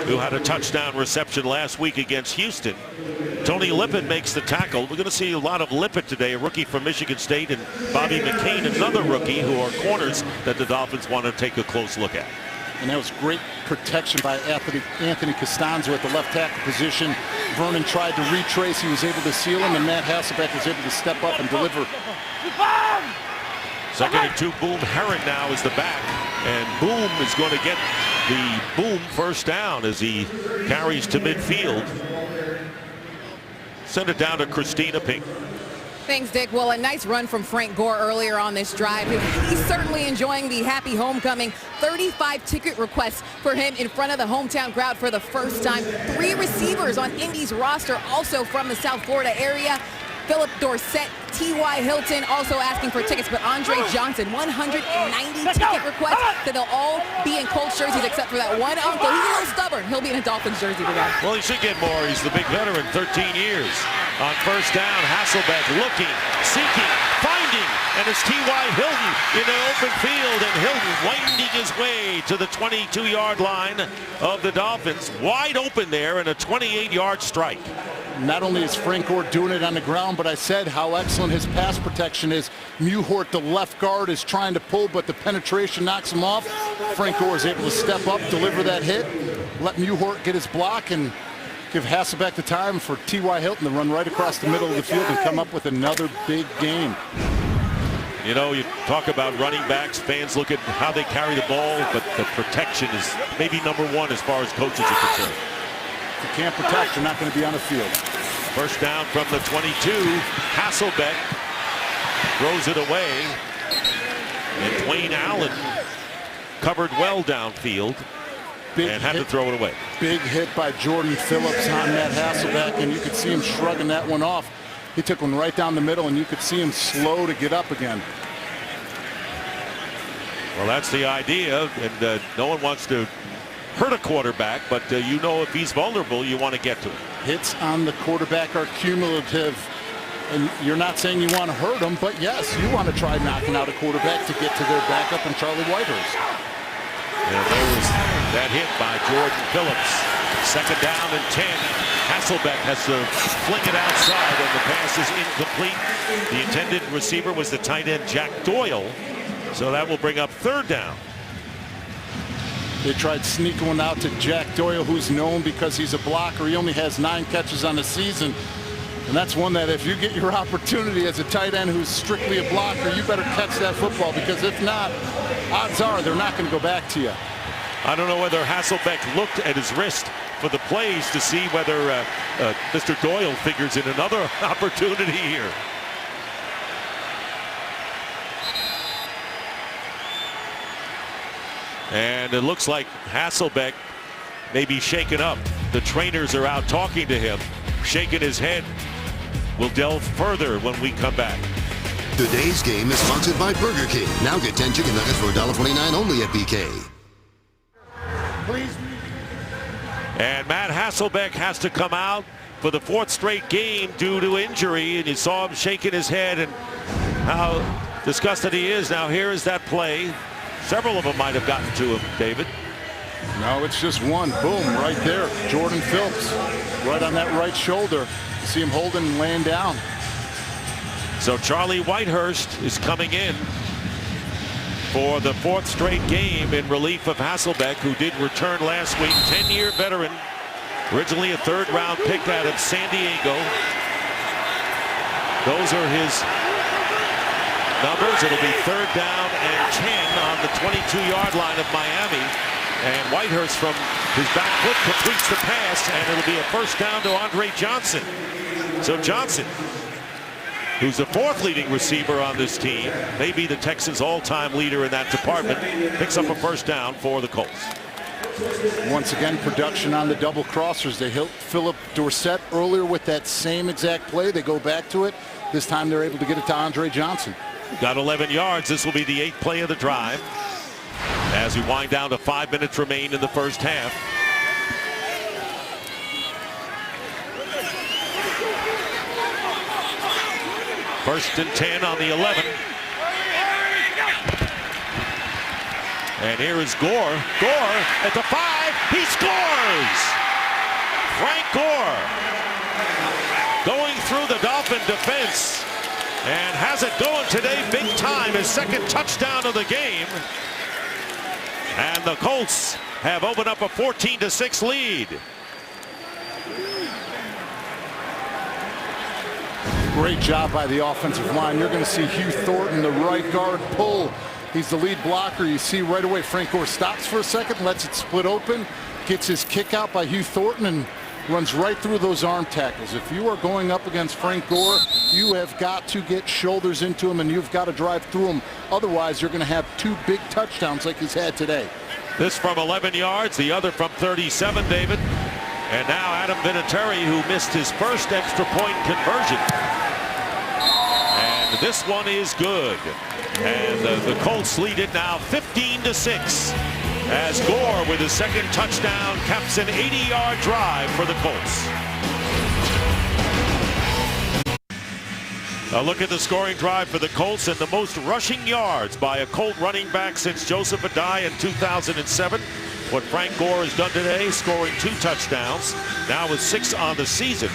who had a touchdown reception last week against Houston. Tony Lippett makes the tackle. We're going to see a lot of Lippett today, a rookie from Michigan State, and Bobby McCain, another rookie, who are corners that the Dolphins want to take a close look at. And that was great protection by Anthony Costanzo at the left tackle position. Vernon tried to retrace. He was able to seal him, and Matt Hasselbeck was able to step up and deliver. 2nd and 2, Boom Herron now is the back, and Boom is going to get the Boom first down as he carries to midfield. Send it down to Christina Pink. Thanks, Dick. Well, a nice run from Frank Gore earlier on this drive. He's certainly enjoying the happy homecoming. 35 ticket requests for him in front of the hometown crowd for the first time. 3 receivers on Indy's roster also from the South Florida area. Philip Dorsett, T.Y. Hilton also asking for tickets, but Andre Johnson, 190 ticket requests. So they'll all be in Colts jerseys except for that one uncle. He's a little stubborn. He'll be in a Dolphins jersey today. Well, he should get more. He's the big veteran, 13 years. On first down, Hasselbeck looking, seeking, finding, and it's T.Y. Hilton in the open field, and Hilton winding his way to the 22-yard line of the Dolphins. Wide open there, and a 28-yard strike. Not only is Frank Gore doing it on the ground, but I said how excellent his pass protection is. Muhort, the left guard, is trying to pull, but the penetration knocks him off. Frank Gore is able to step up, deliver that hit, let Muhort get his block, and give Hasselbeck the time for T.Y. Hilton to run right across the middle of the field and come up with another big game. You know, you talk about running backs, fans look at how they carry the ball, but the protection is maybe number 1 as far as coaches are concerned. If you can't protect, you're not going to be on the field. First down from the 22. Hasselbeck throws it away. And Dwayne Allen covered well downfield and had to throw it away. Big hit by Jordan Phillips on Matt Hasselbeck, and you could see him shrugging that one off. He took one right down the middle, and you could see him slow to get up again. Well, that's the idea, and no one wants to hurt a quarterback, but you know if he's vulnerable, you want to get to him. Hits on the quarterback are cumulative, and you're not saying you want to hurt him, but yes, you want to try knocking out a quarterback to get to their backup and Charlie Whitehurst. And there was that hit by Jordan Phillips. Second down and 10. Hasselbeck has to fling it outside, and the pass is incomplete. The intended receiver was the tight end Jack Doyle, so that will bring up third down. They tried sneaking one out to Jack Doyle, who's known because he's a blocker. He only has 9 catches on the season. And that's one that if you get your opportunity as a tight end who's strictly a blocker, you better catch that football, because if not, odds are they're not going to go back to you. I don't know whether Hasselbeck looked at his wrist for the plays to see whether Mr. Doyle figures in another opportunity here. And it looks like Hasselbeck may be shaken up. The trainers are out talking to him, shaking his head. We'll delve further when we come back. Today's game is sponsored by Burger King. Now get 10 chicken nuggets for $1.29 only at BK. Please. And Matt Hasselbeck has to come out for the 4th straight game due to injury, and you saw him shaking his head and how disgusted he is. Now here is that play. Several of them might have gotten to him, David. No, it's just one. Boom, right there. Jordan Phillips, right on that right shoulder. You see him holding and laying down. So Charlie Whitehurst is coming in for the 4th straight game in relief of Hasselbeck, who did return last week. 10-year veteran, originally a 3rd-round pick out of San Diego. Those are his numbers. It'll be 3rd down and 10 on the 22-yard line of Miami. And Whitehurst from his back foot completes the pass, and it'll be a 1st down to Andre Johnson. So Johnson, who's the 4th leading receiver on this team, maybe the Texans' all-time leader in that department, picks up a 1st down for the Colts. Once again, production on the double crossers. They hit Philip Dorsett earlier with that same exact play. They go back to it. This time they're able to get it to Andre Johnson. Got 11 yards. This will be the 8th play of the drive, as we wind down to 5 minutes remain in the first half. First and 10 on the 11. And here is Gore. Gore at the 5. He scores! Frank Gore going through the Dolphin defense and has it going today big time. His 2nd touchdown of the game. And the Colts have opened up a 14-6 lead. Great job by the offensive line. You're going to see Hugh Thornton, the right guard, pull. He's the lead blocker. You see right away Frank Gore stops for a second, lets it split open, gets his kick out by Hugh Thornton, and runs right through those arm tackles. If you are going up against Frank Gore, you have got to get shoulders into him, and you've got to drive through him. Otherwise, you're going to have 2 big touchdowns like he's had today. This from 11 yards, the other from 37, David. And now Adam Vinatieri, who missed his first extra point conversion. And this one is good. And the Colts lead it now 15-6. As Gore, with his 2nd touchdown, caps an 80-yard drive for the Colts. A look at the scoring drive for the Colts, and the most rushing yards by a Colt running back since Joseph Adai in 2007. What Frank Gore has done today, scoring 2 touchdowns, now with 6 on the season.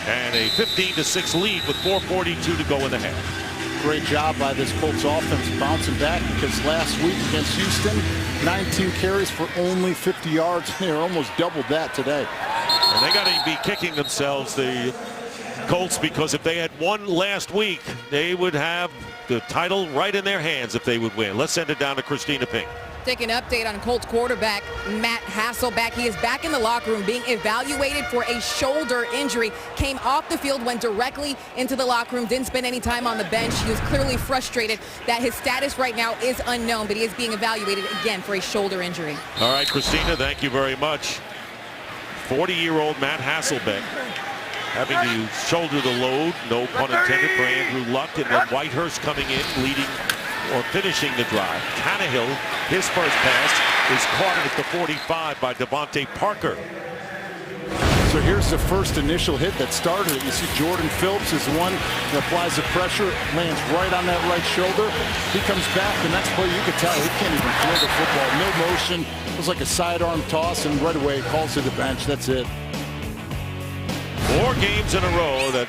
And a 15-6 lead with 4:42 to go in the half. Great job by this Colts offense bouncing back, because last week against Houston, 19 carries for only 50 yards. They're almost doubled that today. And they got to be kicking themselves, the Colts, because if they had won last week, they would have the title right in their hands if they would win. Let's send it down to Christina Pink. Take an update on Colts quarterback Matt Hasselbeck. He is back in the locker room being evaluated for a shoulder injury. Came off the field, went directly into the locker room, didn't spend any time on the bench. He was clearly frustrated that his status right now is unknown, but he is being evaluated again for a shoulder injury. All right, Christina, thank you very much. 40-year-old Matt Hasselbeck having to shoulder the load, no pun intended, for Andrew Luck, and then Whitehurst coming in, leading or finishing the drive. Tannehill, his first pass is caught at the 45 by Devontae Parker. So here's the first initial hit that started it. You see Jordan Phillips is the one that applies the pressure, lands right on that right shoulder. He comes back. The next play, you could tell he can't even throw the football. No motion. It was like a sidearm toss, and right away calls to the bench. That's it. 4 games in a row that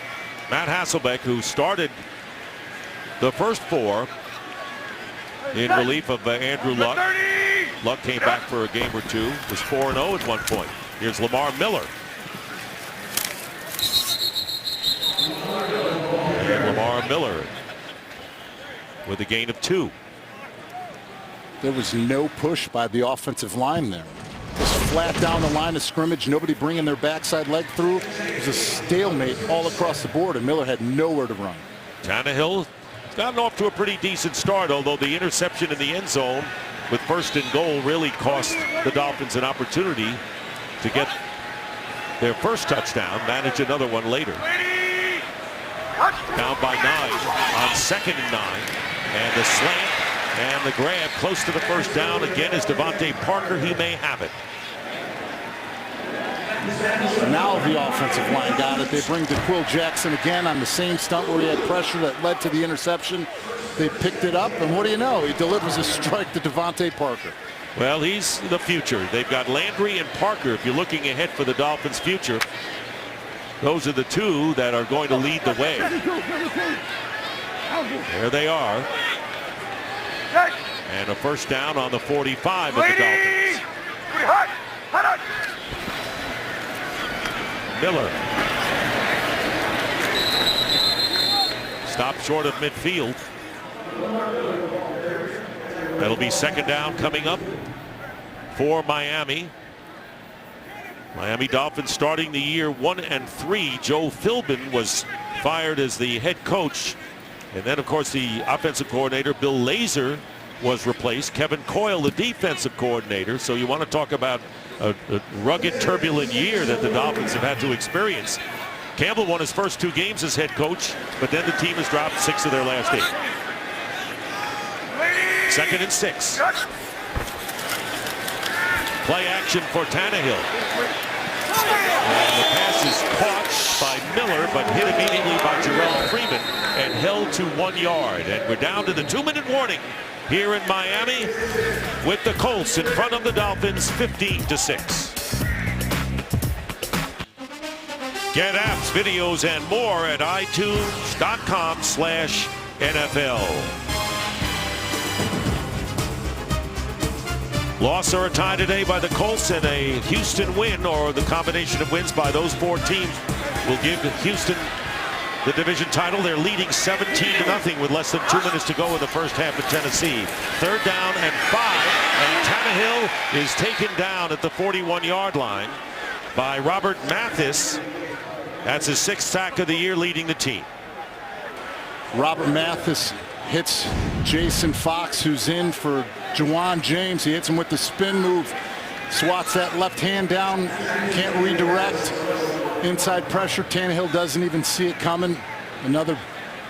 Matt Hasselbeck, who started the first 4 in relief of Andrew Luck. Luck came back for a game or 2. Was 4-0 at one point. Here's Lamar Miller. And Lamar Miller with a gain of 2. There was no push by the offensive line there. Just flat down the line of scrimmage, nobody bringing their backside leg through. It was a stalemate all across the board, and Miller had nowhere to run. Tannehill has gotten off to a pretty decent start, although the interception in the end zone with 1st and goal really cost the Dolphins an opportunity to get their first touchdown, manage another one later. Down by 9 on 2nd and 9, and the slant and the grab close to the first down again is Devontae Parker. He may have it. Now the offensive line got it. They bring DeQuil Jackson again on the same stunt where he had pressure that led to the interception. They picked it up, and what do you know? He delivers a strike to Devontae Parker. Well, he's the future. They've got Landry and Parker. If you're looking ahead for the Dolphins' future, those are the 2 that are going to lead the way. There they are. And a first down on the 45 of the Dolphins. Miller. Stopped short of midfield. That'll be 2nd down coming up for Miami. Miami Dolphins starting the year 1-3. Joe Philbin was fired as the head coach. And then, of course, the offensive coordinator, Bill Lazor, was replaced. Kevin Coyle, the defensive coordinator. So you want to talk about a rugged, turbulent year that the Dolphins have had to experience. Campbell won his first 2 games as head coach, but then the team has dropped 6 of their last 8. 2nd and 6. Play action for Tannehill. And the pass is caught by Miller, but hit immediately by Jarrell Freeman and held to 1 yard. And we're down to the 2-minute warning here in Miami with the Colts in front of the Dolphins 15-6. Get apps, videos, and more at iTunes.com/NFL. Loss or a tie today by the Colts, and a Houston win, or the combination of wins by those 4 teams, will give Houston the division title. They're leading 17-0 with less than 2 minutes to go in the first half at Tennessee. 3rd down and 5, and Tannehill is taken down at the 41-yard line by Robert Mathis. That's his 6th sack of the year, leading the team. Robert Mathis hits Jason Fox, who's in for Juwan James. He hits him with the spin move, swats that left hand down, can't redirect. Inside pressure, Tannehill doesn't even see it coming. Another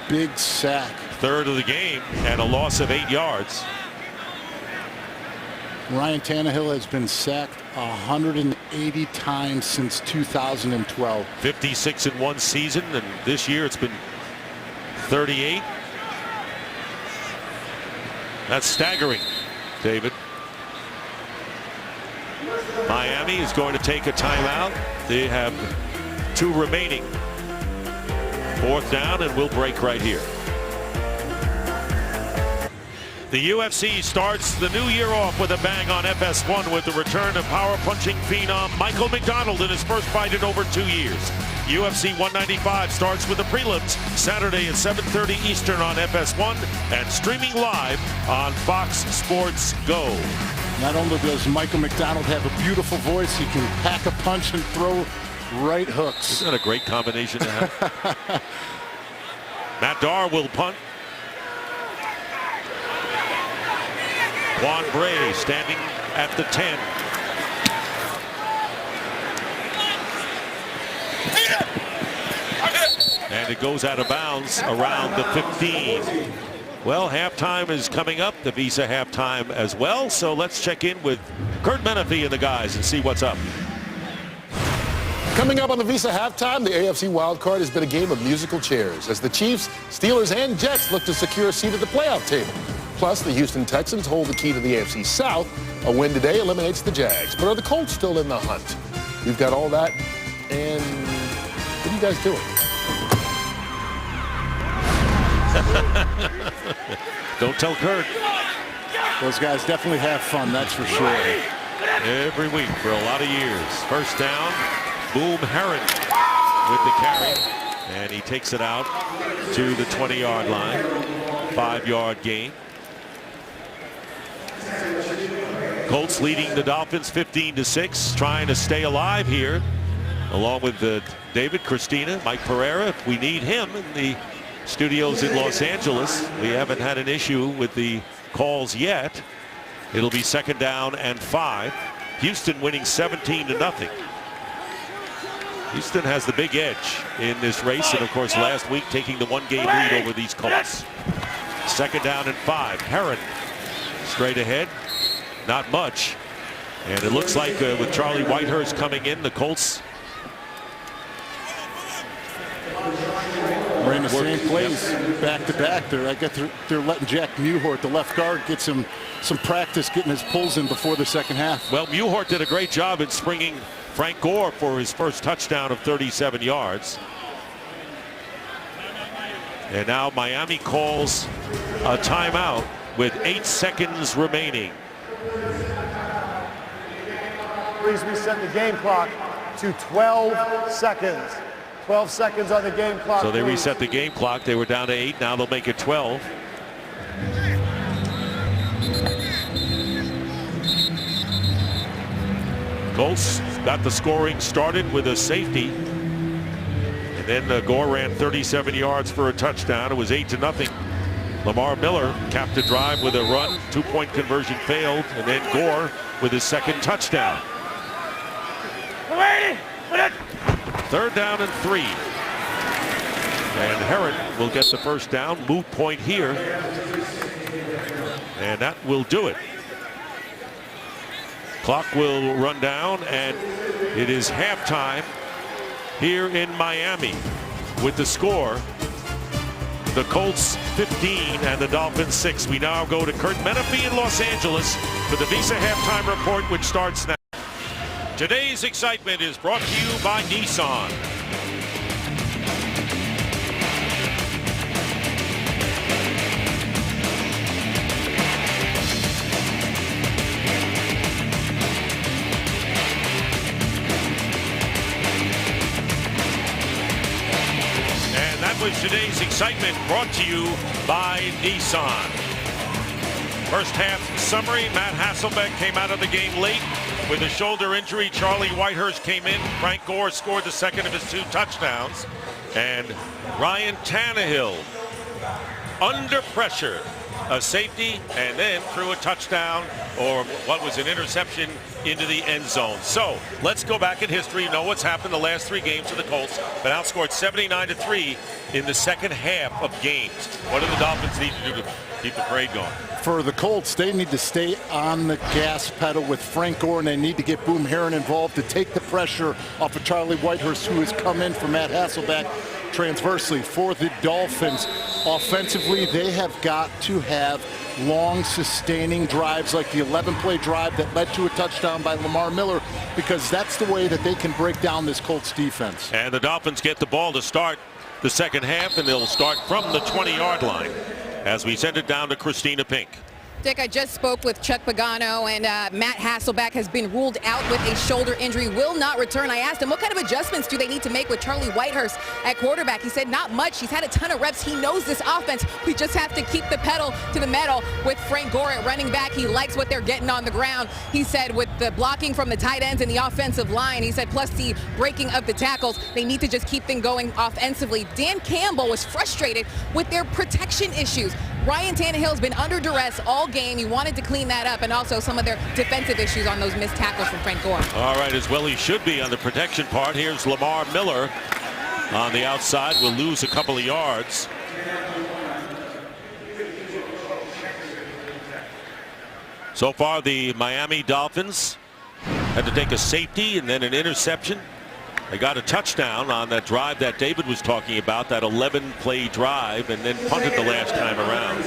big sack. 3rd of the game and a loss of 8 yards. Ryan Tannehill has been sacked 180 times since 2012. 56 in one season, and this year it's been 38. That's staggering, David. Miami is going to take a timeout. They have 2 remaining. 4th down, and we'll break right here. The UFC starts the new year off with a bang on FS1 with the return of power-punching phenom Michael McDonald in his first fight in over 2 years. UFC 195 starts with the prelims Saturday at 7:30 Eastern on FS1 and streaming live on Fox Sports Go. Not only does Michael McDonald have a beautiful voice, he can pack a punch and throw right hooks. Isn't that a great combination to have? Matt Darr will punt. Juan Bray standing at the 10. And it goes out of bounds around the 15. Well, halftime is coming up, the Visa halftime as well. So let's check in with Kurt Menefee and the guys and see what's up. Coming up on the Visa halftime, the AFC wildcard has been a game of musical chairs as the Chiefs, Steelers, and Jets look to secure a seat at the playoff table. Plus, the Houston Texans hold the key to the AFC South. A win today eliminates the Jags. But are the Colts still in the hunt? We've got all that. And what are you guys doing? Don't tell Kurt. Those guys definitely have fun, that's for sure. Every week for a lot of years. First down, Boom Herron with the carry. And he takes it out to the 20-yard line. 5-yard gain. Colts leading the Dolphins 15-6, trying to stay alive here, along with David, Christina, Mike Pereira. If we need him in the studios in Los Angeles, we haven't had an issue with the calls yet. It'll be 2nd down and 5. Houston winning 17-0. Houston has the big edge in this race, and of course last week taking the 1-game lead over these Colts. 2nd down and 5. Herron straight ahead. Not much. And it looks like with Charlie Whitehurst coming in, the Colts we're in the same place, back to back. I guess they're letting Jack Muhort, the left guard, get some practice getting his pulls in before the second half. Well, Muhort did a great job in springing Frank Gore for his first touchdown of 37 yards. And now Miami calls a timeout with 8 seconds remaining. Please reset the game clock to 12 seconds. 12 seconds on the game clock. So they please. reset the game clock. They were down to 8. Now they'll make it 12. Colts got the scoring started with a safety. And then Gore ran 37 yards for a touchdown. It was 8-0. Lamar Miller capped a drive with a run. 2-point conversion failed. And then Gore with his second touchdown. 3rd down and 3. And Herron will get the first down. Moot point here. And that will do it. Clock will run down, and it is halftime here in Miami with the score. The Colts 15 and the Dolphins 6. We now go to Kurt Menefee in Los Angeles for the Visa halftime report, which starts now. Today's excitement is brought to you by Nissan. And that was today's excitement brought to you by Nissan. First half summary, Matt Hasselbeck came out of the game late with a shoulder injury. Charlie Whitehurst came in. Frank Gore scored the second of his 2 touchdowns. And Ryan Tannehill, under pressure, a safety, and then threw a touchdown, or what was an interception, into the end zone. So let's go back in history, know what's happened the last 3 games for the Colts. But outscored 79-3 in the second half of games. What do the Dolphins need to do to keep the parade going? For the Colts, they need to stay on the gas pedal with Frank Gore, and they need to get Boom Herron involved to take the pressure off of Charlie Whitehurst, who has come in for Matt Hasselbeck transversely. For the Dolphins, offensively, they have got to have long, sustaining drives like the 11-play drive that led to a touchdown by Lamar Miller, because that's the way that they can break down this Colts defense. And the Dolphins get the ball to start the second half, and they'll start from the 20-yard line as we send it down to Christina Pink. Dick, I just spoke with Chuck Pagano, and Matt Hasselbeck has been ruled out with a shoulder injury, will not return. I asked him, what kind of adjustments do they need to make with Charlie Whitehurst at quarterback? He said, not much. He's had a ton of reps. He knows this offense. We just have to keep the pedal to the metal with Frank Gore at running back. He likes what they're getting on the ground. He said with the blocking from the tight ends and the offensive line, he said, plus the breaking of the tackles, they need to just keep things going offensively. Dan Campbell was frustrated with their protection issues. Ryan Tannehill's been under duress all game. He wanted to clean that up, and also some of their defensive issues on those missed tackles from Frank Gore. All right, as well he should be on the protection part. Here's Lamar Miller on the outside. Will lose a couple of yards. So far, the Miami Dolphins had to take a safety and then an interception They got a touchdown on that drive that David was talking about, that 11-play drive, and then punted the last time around.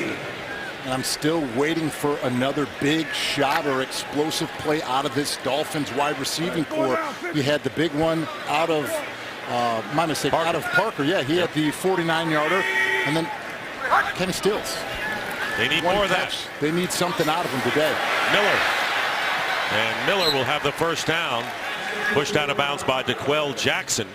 And I'm still waiting for another big shot or explosive play out of this Dolphins wide receiving core. You had the big one out of, my mistake, out of Parker. Yeah, he had the 49-yarder. And then Kenny Stills. They need more of that. They need something out of him today. Miller. And Miller will have the first down. Pushed out of bounds by DeQuell Jackson.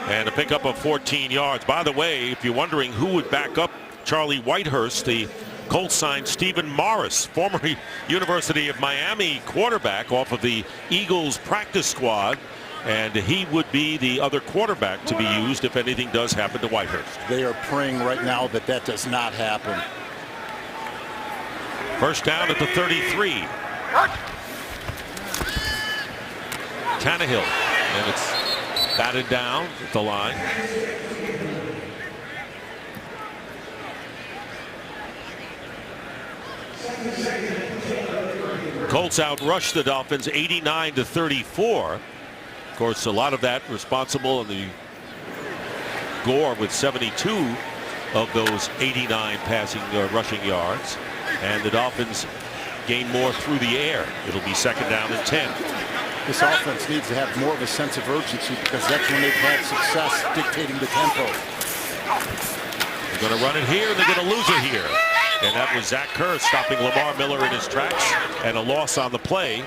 And a pickup of 14 yards. By the way, if you're wondering who would back up Charlie Whitehurst, the Colts signed Stephen Morris, former University of Miami quarterback, off of the Eagles practice squad. And he would be the other quarterback to be used if anything does happen to Whitehurst. They are praying right now that that does not happen. First down at the 33. Tannehill, and it's batted down at the line. Colts outrushed the Dolphins 89-34. Of course, a lot of that responsible in the Gore with 72 of those 89 passing rushing yards. And the Dolphins gain more through the air. It'll be second down and 10. This offense needs to have more of a sense of urgency because that's when they've had success dictating the tempo. They're going to run it here, and they're going to lose it here. And that was Zach Kerr stopping Lamar Miller in his tracks, and a loss on the play.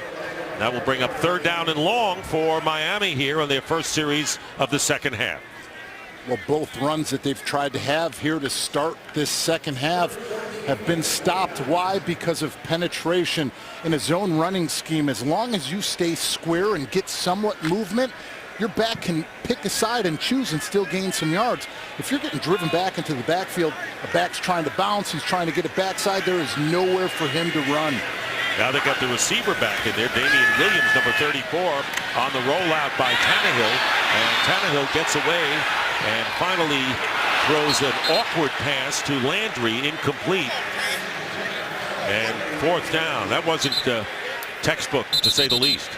That will bring up third down and long for Miami here on their first series of the second half. Well, both runs that they've tried to have here to start this second half have been stopped. Why? Because of penetration in a zone running scheme. As long as you stay square and get somewhat movement, your back can pick a side and choose and still gain some yards. If you're getting driven back into the backfield, a back's trying to bounce, he's trying to get it backside, there is nowhere for him to run. Now they got the receiver back in there, Damian Williams, number 34, on the rollout by Tannehill. And Tannehill gets away and finally throws an awkward pass to Landry, incomplete. And fourth down. That wasn't textbook, to say the least.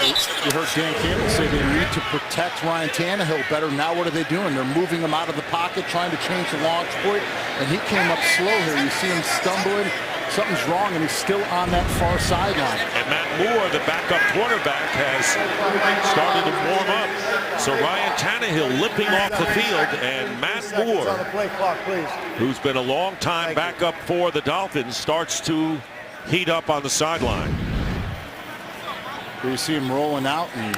You heard Dan Campbell say they need to protect Ryan Tannehill better. Now what are they doing? They're moving him out of the pocket, trying to change the launch point, and he came up slow here. You see him stumbling. Something's wrong, and he's still on that far sideline. And Matt Moore, the backup quarterback, has started to warm up. So Ryan Tannehill limping off the field, and Matt Moore, who's been a long-time backup for the Dolphins, starts to heat up on the sideline. You see him rolling out, and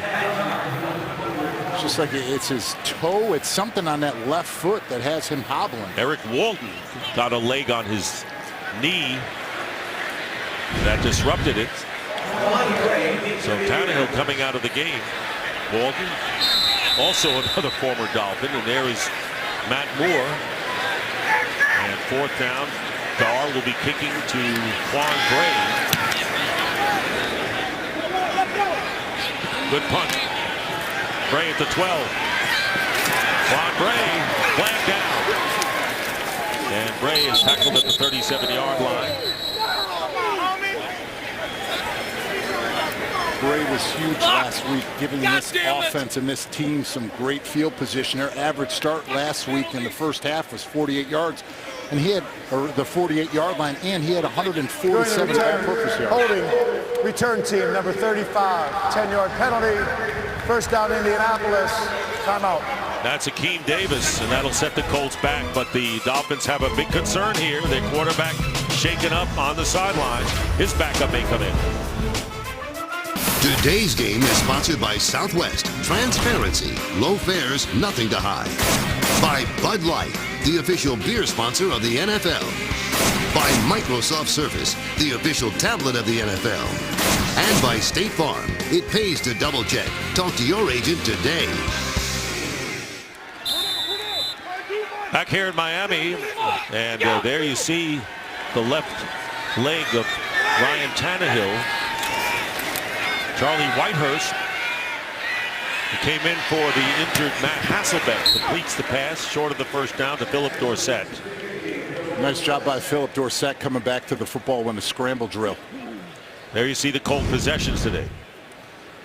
it's just like it's his toe. It's something on that left foot that has him hobbling. Eric Walton got a leg on his knee that disrupted it. So Tannehill coming out of the game. Walton, also another former Dolphin, and there is Matt Moore. And fourth down, Dar will be kicking to Quan Bray. Good punt. Bray at the 12. Quan Bray flagged down. And Bray is tackled at the 37-yard line. Bray was huge last week, giving this offense and this team some great field position. Their average start last week in the first half was 48 yards, and he had the 48-yard line, and he had 147 all-purpose yards. Holding return team number 35, 10-yard penalty. First down, Indianapolis. Timeout. That's Akeem Davis, and that'll set the Colts back. But the Dolphins have a big concern here. Their quarterback shaken up on the sidelines. His backup may come in. Today's game is sponsored by Southwest. Transparency, low fares, nothing to hide. By Bud Light, the official beer sponsor of the NFL. By Microsoft Surface, the official tablet of the NFL. And by State Farm. It pays to double check. Talk to your agent today. Back here in Miami, and there you see the left leg of Ryan Tannehill. Charlie Whitehurst, who came in for the injured Matt Hasselbeck, completes the pass short of the first down to Philip Dorsett. Nice job by Philip Dorsett coming back to the football in the scramble drill. There you see the Colt possessions today.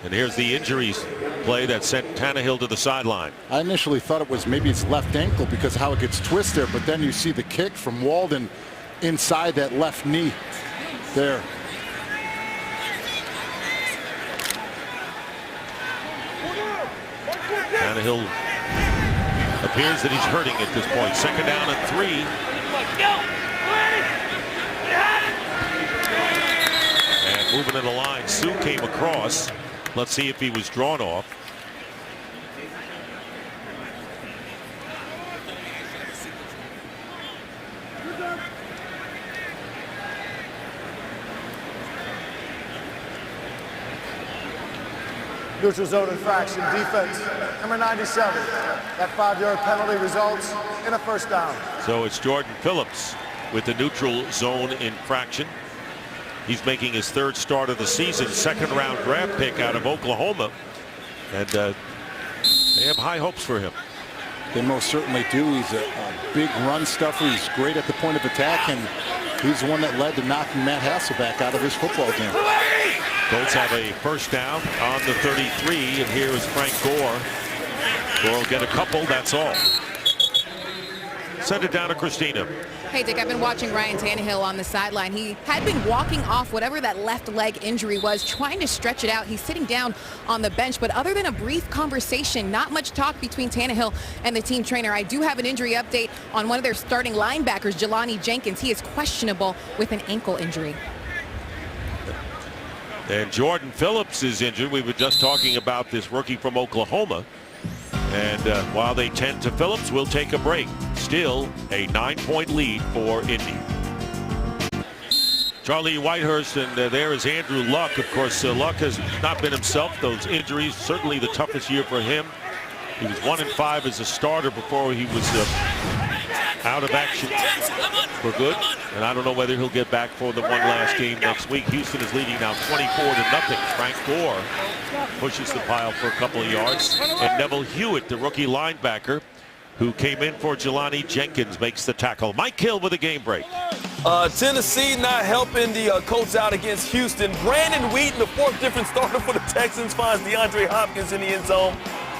And here's the injuries play that sent Tannehill to the sideline. I initially thought it was maybe his left ankle because of how it gets twisted, but then you see the kick from Walden inside that left knee there. Tannehill appears that he's hurting at this point. Second down and 3. And moving to the line, Sue came across. Let's see if he was drawn off. Neutral zone infraction, defense, number 97. That 5-yard penalty results in a first down. So it's Jordan Phillips with the neutral zone infraction. He's making his 3rd start of the season, 2nd-round draft pick out of Oklahoma. And they have high hopes for him. They most certainly do. He's a big run stuffer. He's great at the point of attack, and he's the one that led to knocking Matt Hasselbeck out of his football game. Colts have a first down on the 33, and here is Frank Gore. Gore will get a couple, that's all. Send it down to Christina. Hey, Dick, I've been watching Ryan Tannehill on the sideline. He had been walking off whatever that left leg injury was, trying to stretch it out. He's sitting down on the bench, but other than a brief conversation, not much talk between Tannehill and the team trainer. I do have an injury update on one of their starting linebackers, Jelani Jenkins. He is questionable with an ankle injury. And Jordan Phillips is injured. We were just talking about this rookie from Oklahoma. And while they tend to Phillips, we'll take a break. Still a 9-point lead for Indy. Charlie Whitehurst, and there is Andrew Luck. Of course, Luck has not been himself. Those injuries, certainly the toughest year for him. He was 1-5 as a starter before he was out of action for good. And I don't know whether he'll get back for the one last game next week. Houston is leading now 24-0. Frank Gore pushes the pile for a couple of yards. And Neville Hewitt, the rookie linebacker, who came in for Jelani Jenkins, makes the tackle. Mike Hill with a game break. Tennessee not helping the Colts out against Houston. Brandon Wheaton, the 4th different starter for the Texans, finds DeAndre Hopkins in the end zone.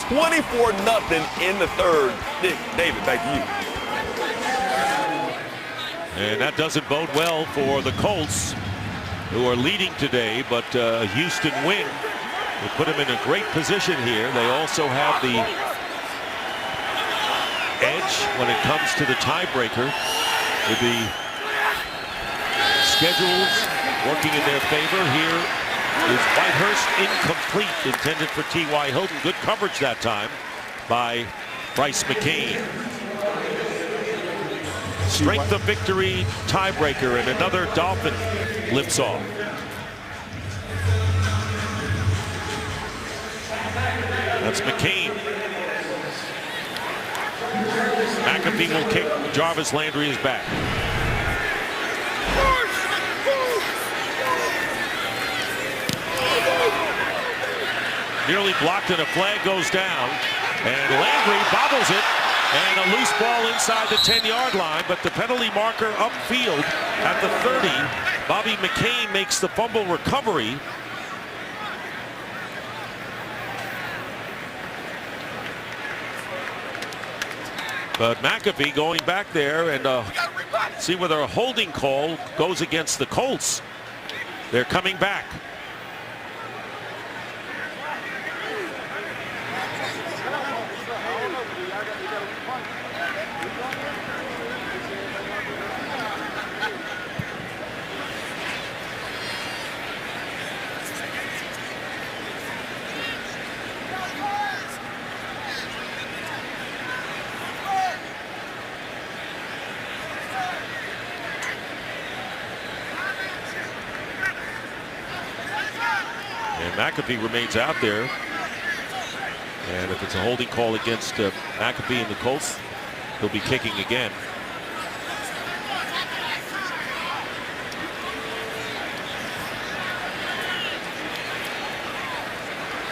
24-0 in the 3rd. David, back to you. And that doesn't bode well for the Colts, who are leading today, but a Houston win will put them in a great position here. They also have the edge when it comes to the tiebreaker, with the schedules working in their favor. Here is Whitehurst, incomplete, intended for T.Y. Hilton. Good coverage that time by Bryce McCain. Strength of victory tiebreaker, and another Dolphin lips off. That's McCain. McAfee will kick. Jarvis Landry is back. Nearly blocked, and a flag goes down. And Landry bobbles it. And a loose ball inside the 10-yard line, but the penalty marker upfield at the 30. Bobby McCain makes the fumble recovery. But McAfee going back there, and see whether a holding call goes against the Colts. They're coming back. McAfee remains out there, and if it's a holding call against McAfee and the Colts, he'll be kicking again.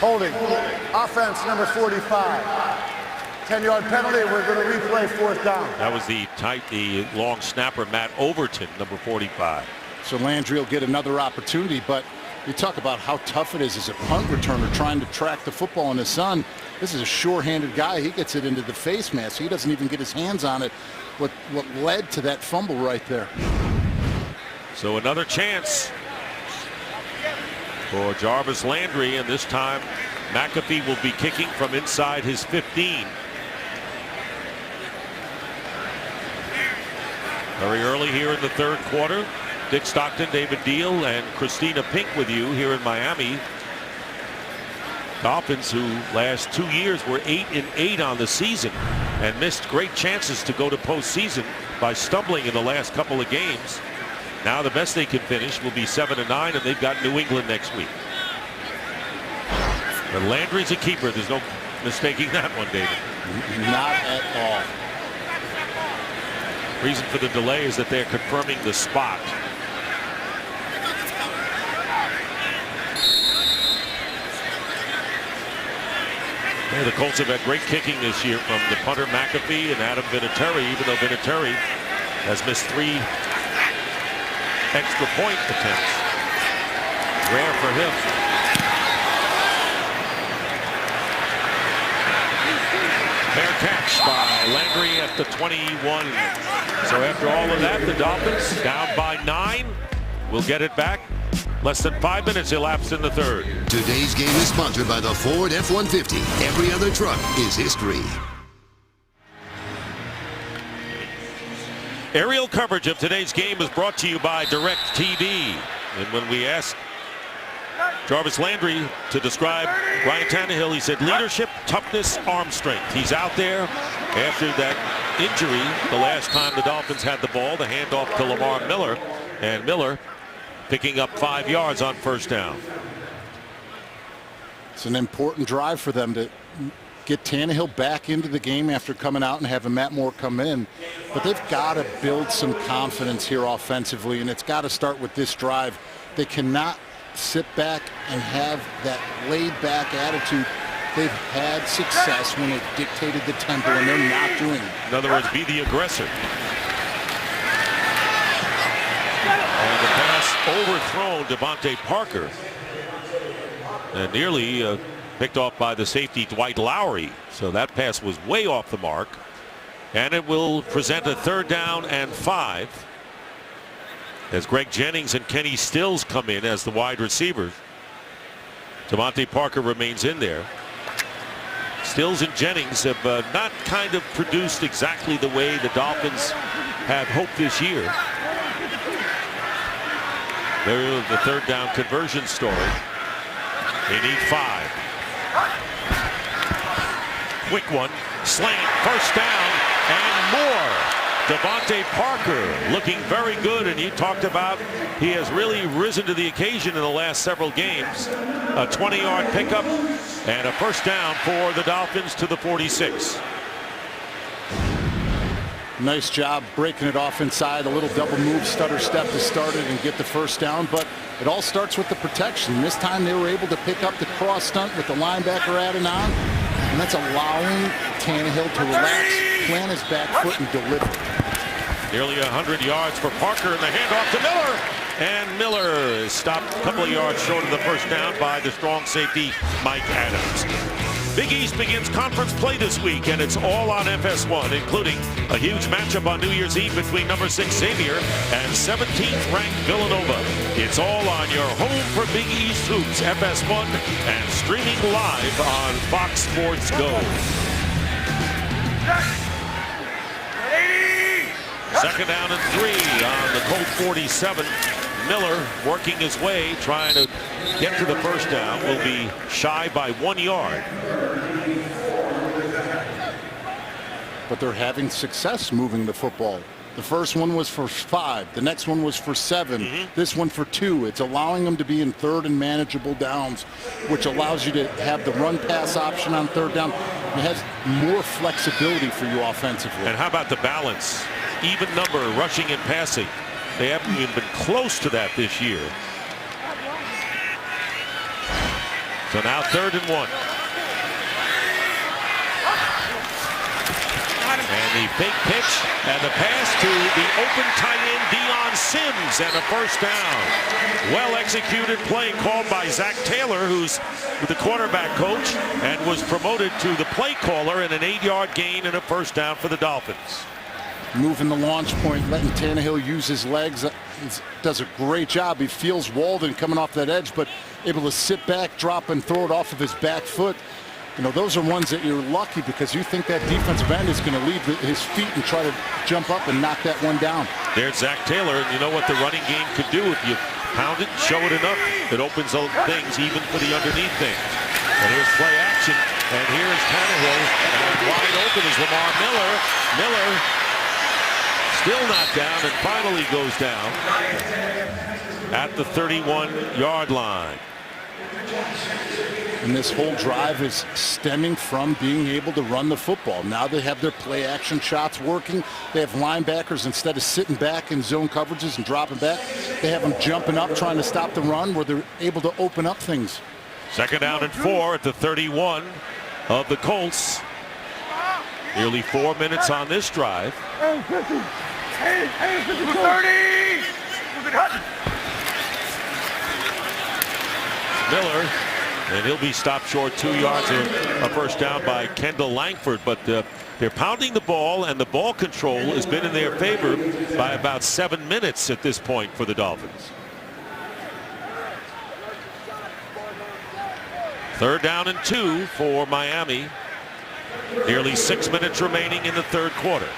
Holding. Offense number 45. 10-yard penalty. We're going to replay 4th down. That was the long snapper, Matt Overton, number 45. So Landry will get another opportunity, but You talk about how tough it is as a punt returner trying to track the football in his son. This is a sure-handed guy. He gets it into the face mask. He doesn't even get his hands on it. What led to that fumble right there. So another chance for Jarvis Landry, and this time McAfee will be kicking from inside his 15. Very early here in the third quarter. Dick Stockton, David Deal, and Christina Pink with you here in Miami. Dolphins, who last 2 years were 8-8 on the season and missed great chances to go to postseason by stumbling in the last couple of games. Now the best they can finish will be 7-9, and they've got New England next week. But Landry's a keeper. There's no mistaking that one, David. Not at all. Reason for the delay is that they're confirming the spot. Yeah, the Colts have had great kicking this year from the punter McAfee and Adam Vinatieri, even though Vinatieri has missed 3 extra point attempts. Rare for him. Fair catch by Landry at the 21. So after all of that, the Dolphins down by 9. We'll get it back. Less than 5 minutes elapsed in the third. Today's game is sponsored by the Ford F-150. Every other truck is history. Aerial coverage of today's game is brought to you by DirecTV. And when we asked Jarvis Landry to describe Ryan Tannehill, he said leadership, toughness, arm strength. He's out there after that injury the last time the Dolphins had the ball, the handoff to Lamar Miller, and Miller picking up 5 yards on first down. It's an important drive for them to get Tannehill back into the game after coming out and having Matt Moore come in. But they've got to build some confidence here offensively, and it's got to start with this drive. They cannot sit back and have that laid-back attitude. They've had success when it dictated the tempo, and they're not doing it. In other words, be the aggressor. And the pass overthrown Devontae Parker. And nearly picked off by the safety Dwight Lowry. So that pass was way off the mark. And it will present a 3rd down and 5. As Greg Jennings and Kenny Stills come in as the wide receivers. Devontae Parker remains in there. Stills and Jennings have not kind of produced exactly the way the Dolphins have hoped this year. There's the 3rd down conversion story. They need 5. Quick one, slant, first down, and more. Devontae Parker looking very good, and you talked about he has really risen to the occasion in the last several games. A 20-yard pickup and a first down for the Dolphins to the 46. Nice job breaking it off inside. A little double move, stutter step to start it and get the first down. But it all starts with the protection. This time they were able to pick up the cross stunt with the linebacker adding on. And that's allowing Tannehill to relax, plant his back foot, and deliver. Nearly 100 yards for Parker, and the handoff to Miller. And Miller is stopped a couple of yards short of the first down by the strong safety, Mike Adams. Big East begins conference play this week, and it's all on FS1, including a huge matchup on New Year's Eve between number 6 Xavier and 17th ranked Villanova. It's all on your home for Big East Hoops, FS1, and streaming live on Fox Sports Go. Second down and 3 on the Colt 47. Miller working his way, trying to get to the first down. Will be shy by 1 yard. But they're having success moving the football. The first one was for 5. The next one was for 7. This one for 2. It's allowing them to be in 3rd and manageable downs, which allows you to have the run-pass option on 3rd down. It has more flexibility for you offensively. And how about the balance? Even number rushing and passing. They haven't even been close to that this year. So now 3rd and 1. And the fake pitch and the pass to the open tight end Deion Sims and a first down. Well executed play called by Zach Taylor, who's the quarterback coach and was promoted to the play caller, and an 8-yard gain and a first down for the Dolphins. Moving the launch point, letting Tannehill use his legs. He does a great job. He feels Walden coming off that edge, but able to sit back, drop, and throw it off of his back foot. You know, those are ones that you're lucky because you think that defensive end is going to leave his feet and try to jump up and knock that one down. There's Zach Taylor, and you know what the running game could do if you pound it, show it enough. It opens up things even for the underneath things. And here's play action, and here's Tannehill, and wide open is Lamar Miller. Miller still not down, and finally goes down at the 31-yard line. And this whole drive is stemming from being able to run the football. Now they have their play action shots working. They have linebackers, instead of sitting back in zone coverages and dropping back, they have them jumping up trying to stop the run where they're able to open up things. Second down and 4 at the 31 of the Colts. Nearly 4 minutes on this drive. 30! Miller, and he'll be stopped short 2 yards, a first down by Kendall Langford, but they're pounding the ball, and the ball control has been in their favor by about 7 minutes at this point for the Dolphins. Third down and 2 for Miami. Nearly 6 minutes remaining in the third quarter.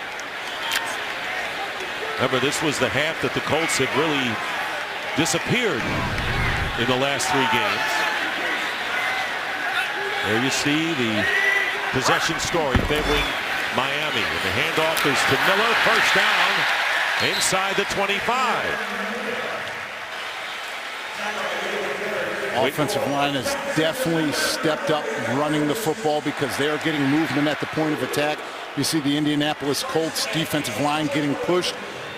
Remember, this was the half that the Colts had really disappeared in the last 3 games. There you see the possession story favoring Miami. And the handoff is to Miller. First down inside the 25. Offensive line has definitely stepped up running the football because they are getting movement at the point of attack. You see the Indianapolis Colts defensive line getting pushed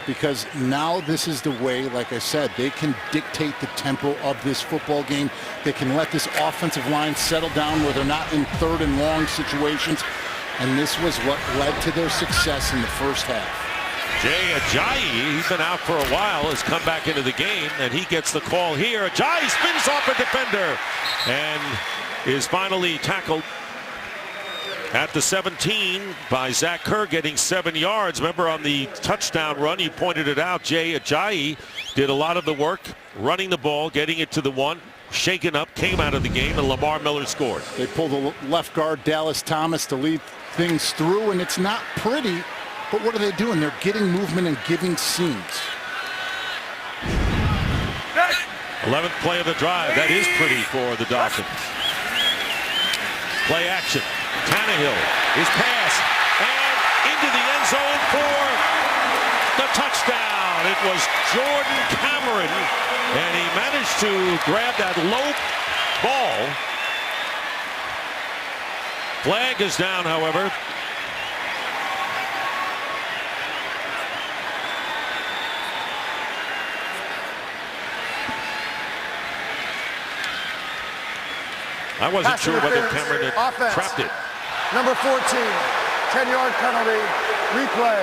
because now this is the way, like I said, they can dictate the tempo of this football game. They can let this offensive line settle down where they're not in third and long situations. And this was what led to their success in the first half. Jay Ajayi, he's been out for a while, has come back into the game, and he gets the call here. Ajayi spins off a defender and is finally tackled at the 17 by Zach Kerr, getting 7 yards. Remember, on the touchdown run, you pointed it out, Jay Ajayi did a lot of the work, running the ball, getting it to the 1, shaken up, came out of the game, and Lamar Miller scored. They pulled the left guard, Dallas Thomas, to lead things through, and it's not pretty, but what are they doing? They're getting movement and giving seams. 11th play of the drive. That is pretty for the Dolphins. Play action. Tannehill is passed and into the end zone for the touchdown. It was Jordan Cameron, and he managed to grab that low ball. Flag is down, however. I wasn't sure whether Cameron had trapped it. Number 14, 10-yard penalty, replay,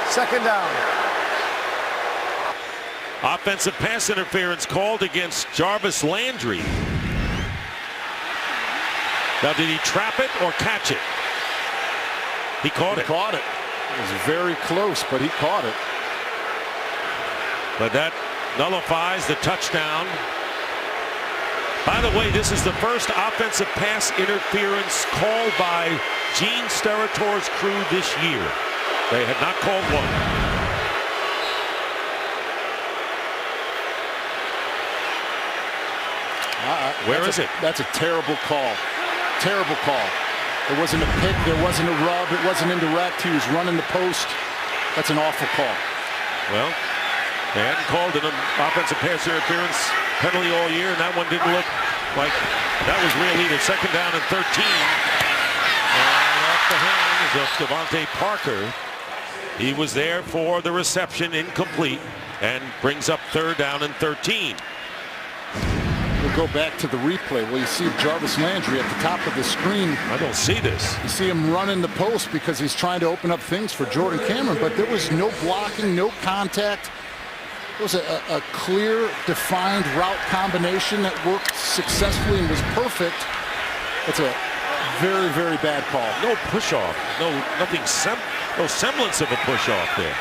second down. Offensive pass interference called against Jarvis Landry. Now, did he trap it or catch it? He caught it. He caught it. It was very close, but he caught it. But that nullifies the touchdown. By the way, this is the first offensive pass interference called by Gene Steratore crew this year. They had not called one. Where is it? That's a terrible call. Terrible call. There wasn't a pick. There wasn't a rub. It wasn't indirect. He was running the post. That's an awful call. Well, they hadn't called an offensive pass interference penalty all year, and that one didn't look like that was real either. Second down and 13. And off the hands of Devontae Parker. He was there for the reception, incomplete, and brings up third down and 13. We'll go back to the replay. Well, you see Jarvis Landry at the top of the screen. I don't see this. You see him running the post because he's trying to open up things for Jordan Cameron, but there was no blocking, no contact. It was a clear, defined route combination that worked successfully and was perfect. It's a very, very bad call. No push-off. Nothing, no semblance of a push-off there.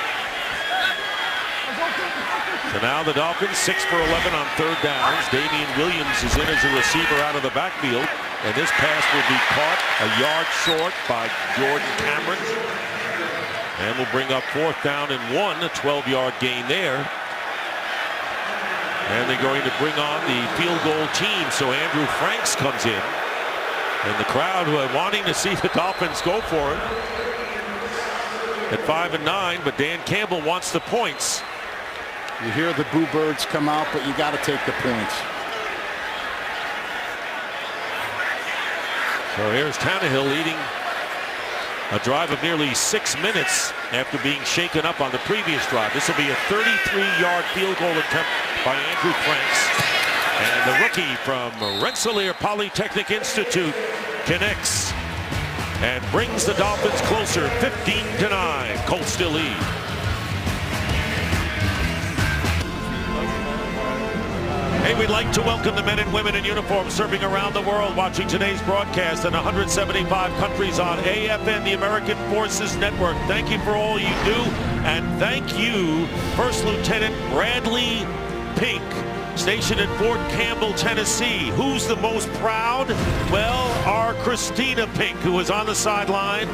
So now the Dolphins 6 for 11 on third downs. Damian Williams is in as a receiver out of the backfield. And this pass will be caught a yard short by Jordan Cameron. And we'll bring up fourth down and 1, a 12-yard gain there. And they're going to bring on the field goal team. So Andrew Franks comes in. And the crowd wanting to see the Dolphins go for it at 5 and 9. But Dan Campbell wants the points. You hear the boo birds come out, but you got to take the points. So here's Tannehill leading a drive of nearly 6 minutes after being shaken up on the previous drive. This will be a 33-yard field goal attempt by Andrew Franks. And the rookie from Rensselaer Polytechnic Institute connects and brings the Dolphins closer, 15-9. Colts still lead. Hey, we'd like to welcome the men and women in uniform serving around the world watching today's broadcast in 175 countries on AFN, the American Forces Network. Thank you for all you do, and thank you, First Lieutenant Bradley Pink, stationed at Fort Campbell, Tennessee. Who's the most proud? Well, our Christina Pink, who was on the sideline,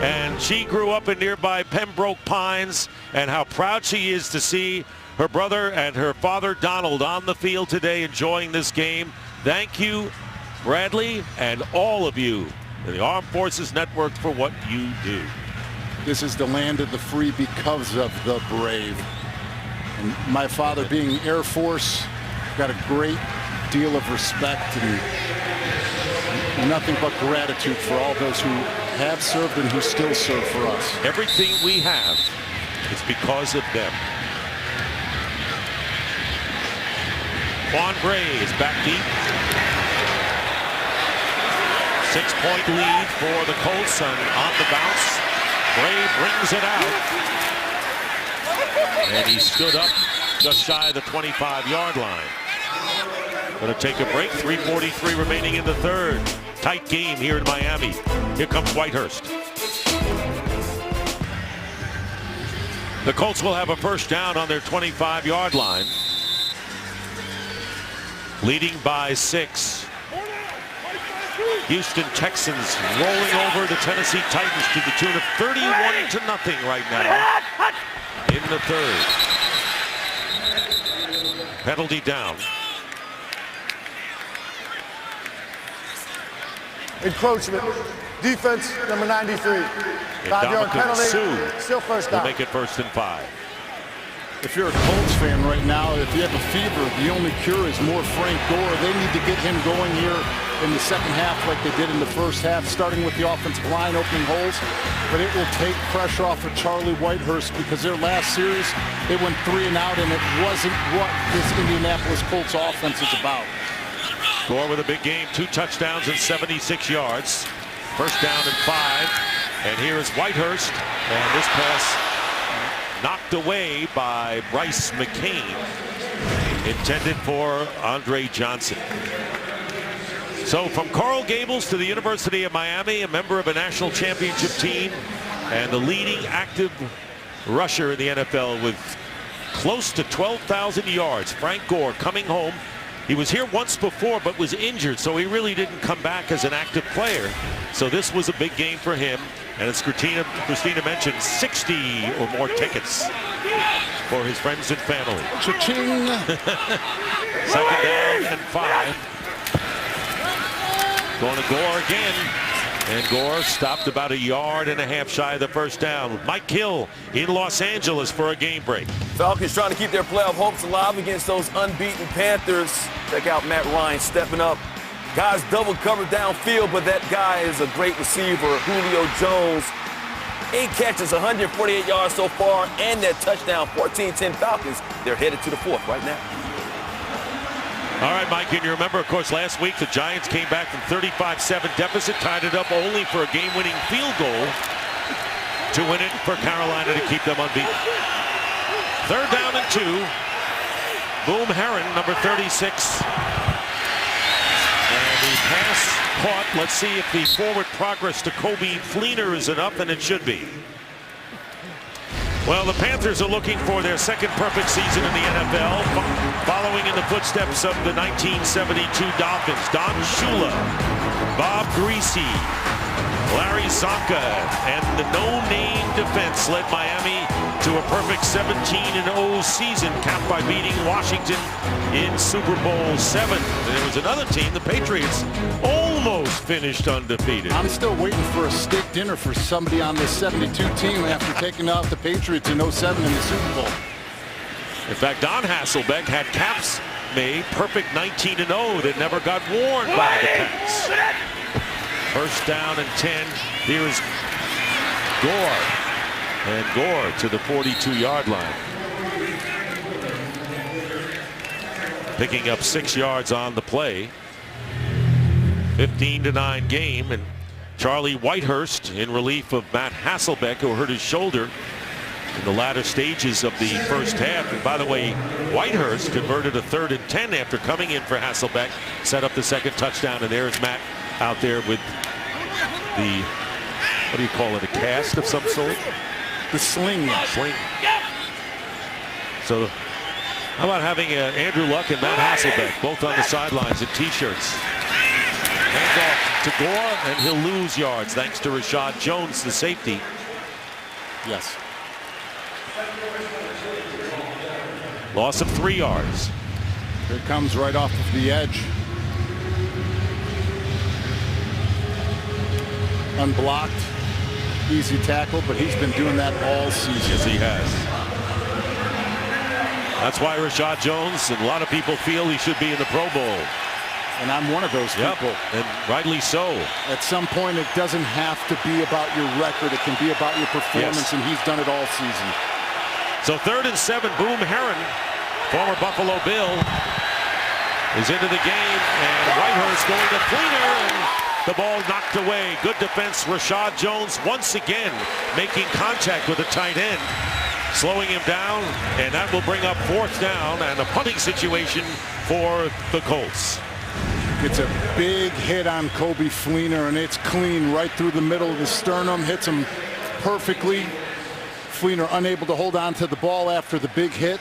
and she grew up in nearby Pembroke Pines, and how proud she is to see her brother and her father Donald on the field today enjoying this game. Thank you, Bradley, and all of you in the Armed Forces Network for what you do. This is the land of the free because of the brave. And my father being Air Force, got a great deal of respect and nothing but gratitude for all those who have served and who still serve for us. Everything we have is because of them. Quan Bray is back deep. 6-point lead for the Colts on the bounce. Bray brings it out. And he stood up just shy of the 25-yard line. Going to take a break. 3:43 remaining in the third. Tight game here in Miami. Here comes Whitehurst. The Colts will have a first down on their 25-yard line. Leading by 6. Houston Texans rolling over the Tennessee Titans to the tune of 31-0 right now in the third. Penalty down. Encroachment. Defense number 93. 5-yard penalty. Still first down. Will make it 1st and 5. If you're a Colts fan right now, if you have a fever, the only cure is more Frank Gore. They need to get him going here in the second half like they did in the first half, starting with the offensive line opening holes. But it will take pressure off of Charlie Whitehurst because their last series, they went 3 and out, and it wasn't what this Indianapolis Colts offense is about. Gore with a big game, 2 touchdowns and 76 yards. First down and 5. And here is Whitehurst, and this pass knocked away by Bryce McCain, intended for Andre Johnson. So from Coral Gables to the University of Miami, a member of a national championship team and the leading active rusher in the NFL with close to 12,000 yards, Frank Gore coming home. He was here once before but was injured, so he really didn't come back as an active player. So this was a big game for him. And as Christina mentioned, 60 or more tickets for his friends and family. Cha-ching! Second down and 5. Going to Gore again. And Gore stopped about 1.5 yards shy of the first down. Mike Hill in Los Angeles for a game break. Falcons trying to keep their playoff hopes alive against those unbeaten Panthers. Check out Matt Ryan stepping up. Guys double covered downfield, but that guy is a great receiver, Julio Jones. 8 catches, 148 yards so far, and that touchdown, 14-10 Falcons. They're headed to the 4th right now. All right, Mike, and you remember, of course, last week the Giants came back from 35-7 deficit, tied it up only for a game-winning field goal to win it for Carolina to keep them unbeaten. 3rd down and 2. Boom Herron, number 36. And the pass caught. Let's see if the forward progress to Kobe Fleener is enough, and it should be. Well, the Panthers are looking for their second perfect season in the NFL, following in the footsteps of the 1972 Dolphins. Don Shula, Bob Greasy, Larry Zonka, and the no-name defense led Miami to a perfect 17-0 season, capped by beating Washington in Super Bowl 7. And there was another team, the Patriots, almost finished undefeated. I'm still waiting for a steak dinner for somebody on this 72 team after taking out the Patriots in 07 in the Super Bowl. In fact, Don Hasselbeck had caps made, perfect 19-0 that never got worn by the Pats. 1st down and 10. Here's Gore. And Gore to the 42-yard line. Picking up 6 yards on the play. 15-9 game, and Charlie Whitehurst in relief of Matt Hasselbeck, who hurt his shoulder in the latter stages of the first half. And by the way, Whitehurst converted a 3rd and 10 after coming in for Hasselbeck, set up the second touchdown, and there's Matt out there with the, what do you call it, a cast of some sort? The sling. Sling. So how about having Andrew Luck and Matt Hasselbeck both on the sidelines in t-shirts? Hands off to Gore, and he'll lose yards thanks to Rashad Jones, the safety. Yes. Loss of 3 yards. Here it comes right off of the edge. Unblocked. Easy tackle, but he's been doing that all season. Yes, he has. That's why Rashad Jones and a lot of people feel he should be in the Pro Bowl. And I'm one of those people. And rightly so. At some point, it doesn't have to be about your record. It can be about your performance, and he's done it all season. So 3rd and 7, Boom Herron, former Buffalo Bill, is into the game, and Whitehurst going to Fleener, and the ball knocked away. Good defense. Rashad Jones once again making contact with the tight end, slowing him down, and that will bring up 4th down and a punting situation for the Colts. It's a big hit on Kobe Fleener, and it's clean right through the middle of the sternum. Hits him perfectly. Fleener unable to hold on to the ball after the big hit.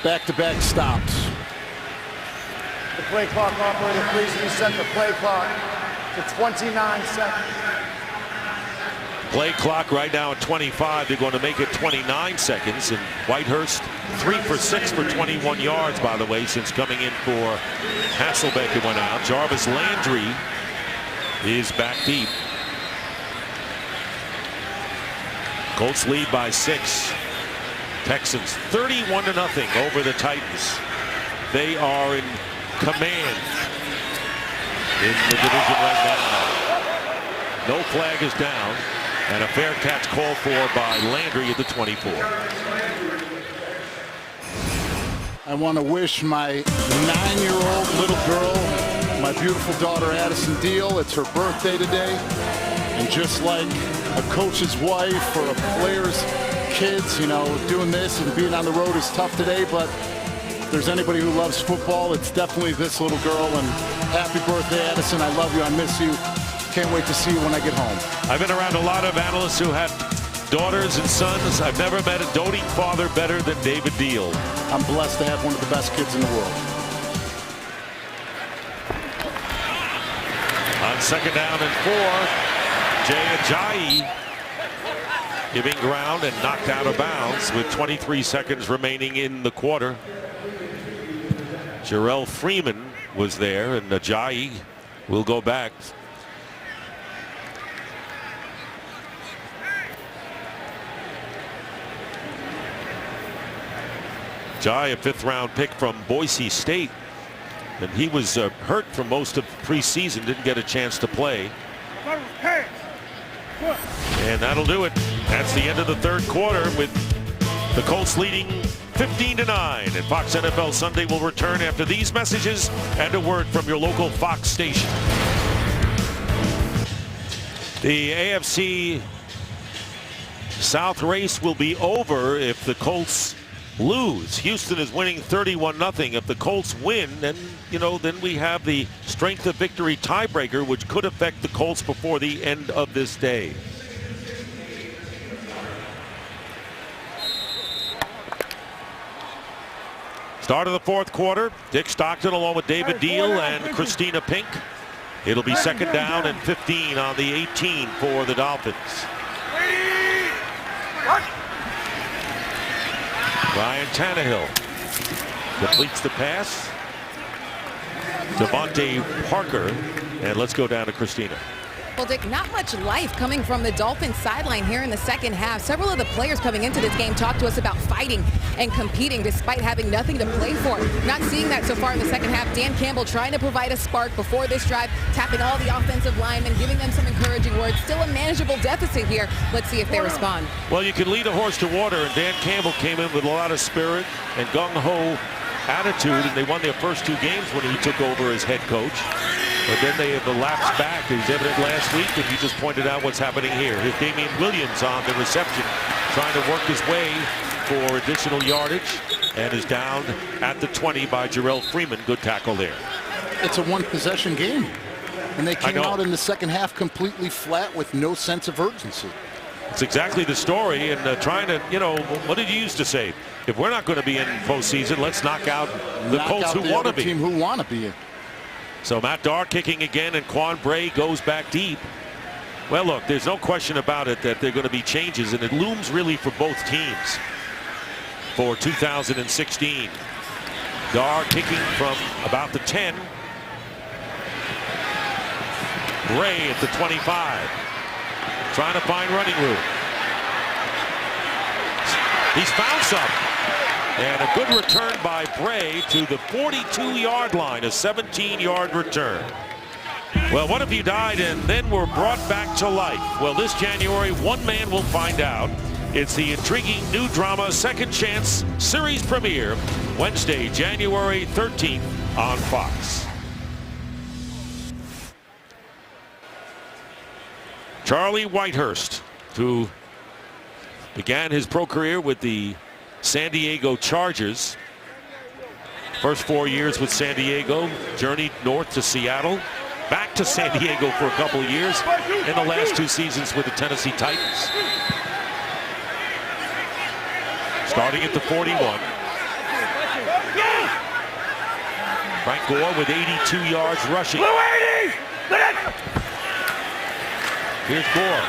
Back-to-back stops. The play clock operator, please reset the play clock to 29 seconds. Play clock right now at 25. They're going to make it 29 seconds. And Whitehurst 3 for 6 for 21 yards, by the way, since coming in for Hasselbeck, who went out. Jarvis Landry is back deep. Colts lead by 6. Texans 31-0 over the Titans. They are in command in the division right now. No flag is down, and a fair catch called for by Landry at the 24. I want to wish my 9-year-old little girl, my beautiful daughter Addison Deal, it's her birthday today. And just like a coach's wife or a player's kids, you know, doing this and being on the road is tough today, but if there's anybody who loves football, it's definitely this little girl. And happy birthday, Addison. I love you. I miss you. Can't wait to see you when I get home. I've been around a lot of analysts who have daughters and sons. I've never met a doting father better than David Deal. I'm blessed to have one of the best kids in the world. On 2nd down and 4, Jay Ajayi giving ground and knocked out of bounds with 23 seconds remaining in the quarter. Jarrell Freeman was there, and Ajayi will go back. Ajayi, a 5th-round pick from Boise State, and he was hurt for most of preseason, didn't get a chance to play. And that'll do it. That's the end of the 3rd quarter, with the Colts leading 15-9. And Fox NFL Sunday will return after these messages and a word from your local Fox station. The AFC South race will be over if the Colts lose. Houston is winning 31-0. If the Colts win, then we have the strength of victory tiebreaker, which could affect the Colts before the end of this day. Start of the fourth quarter. Dick Stockton along with David Deal and Christina Pink. It'll be second down and 15 on the 18 for the Dolphins. Ryan Tannehill completes the pass. Devontae Parker. And let's go down to Christina. Well, Dick, not much life coming from the Dolphins sideline here in the second half. Several of the players coming into this game talked to us about fighting and competing despite having nothing to play for. Not seeing that so far in the second half. Dan Campbell trying to provide a spark before this drive, tapping all the offensive linemen, giving them some encouraging words. Still a manageable deficit here. Let's see if they respond. Well, you can lead a horse to water, and Dan Campbell came in with a lot of spirit and gung-ho attitude, and they won their first 2 games when he took over as head coach. But then they have lapsed back. It was evident last week, and you just pointed out what's happening here. Here's Damian Williams on the reception, trying to work his way for additional yardage, and is down at the 20 by Jarrell Freeman. Good tackle there. It's a one-possession game, and they came out in the second half completely flat with no sense of urgency. It's exactly the story, and trying to, what did you used to say? If we're not going to be in postseason, let's knock out the Colts who want to be. Team who want to be in. So Matt Darr kicking again, and Quan Bray goes back deep. Well, look, there's no question about it that there are going to be changes, and it looms really for both teams for 2016. Darr kicking from about the 10. Bray at the 25. Trying to find running room. He's found some. And a good return by Bray to the 42-yard line, a 17-yard return. Well, what if you died and then were brought back to life? Well, this January, one man will find out. It's the intriguing new drama Second Chance series premiere, Wednesday, January 13th on Fox. Charlie Whitehurst, who began his pro career with the San Diego Chargers. First 4 years with San Diego, journeyed north to Seattle, back to San Diego for a couple of years, in the last 2 seasons with the Tennessee Titans. Starting at the 41. Frank Gore with 82 yards rushing. Here's Gore.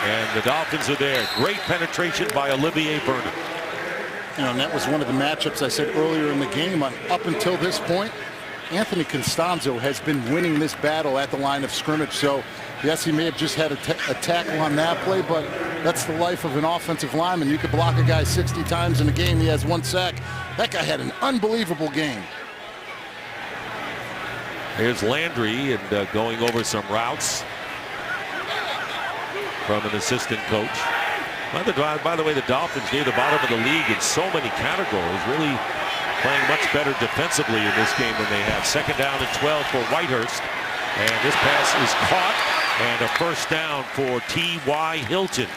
And the Dolphins are there. Great penetration by Olivier Vernon. And that was one of the matchups I said earlier in the game. Up until this point, Anthony Costanzo has been winning this battle at the line of scrimmage. So, yes, he may have just had a tackle on that play, but that's the life of an offensive lineman. You could block a guy 60 times in a game. He has 1 sack. That guy had an unbelievable game. Here's Landry and going over some routes from an assistant coach. By the way, the Dolphins near the bottom of the league in so many categories, really playing much better defensively in this game than they have. Second down and 12 for Whitehurst. And this pass is caught, and a first down for T.Y. Hilton.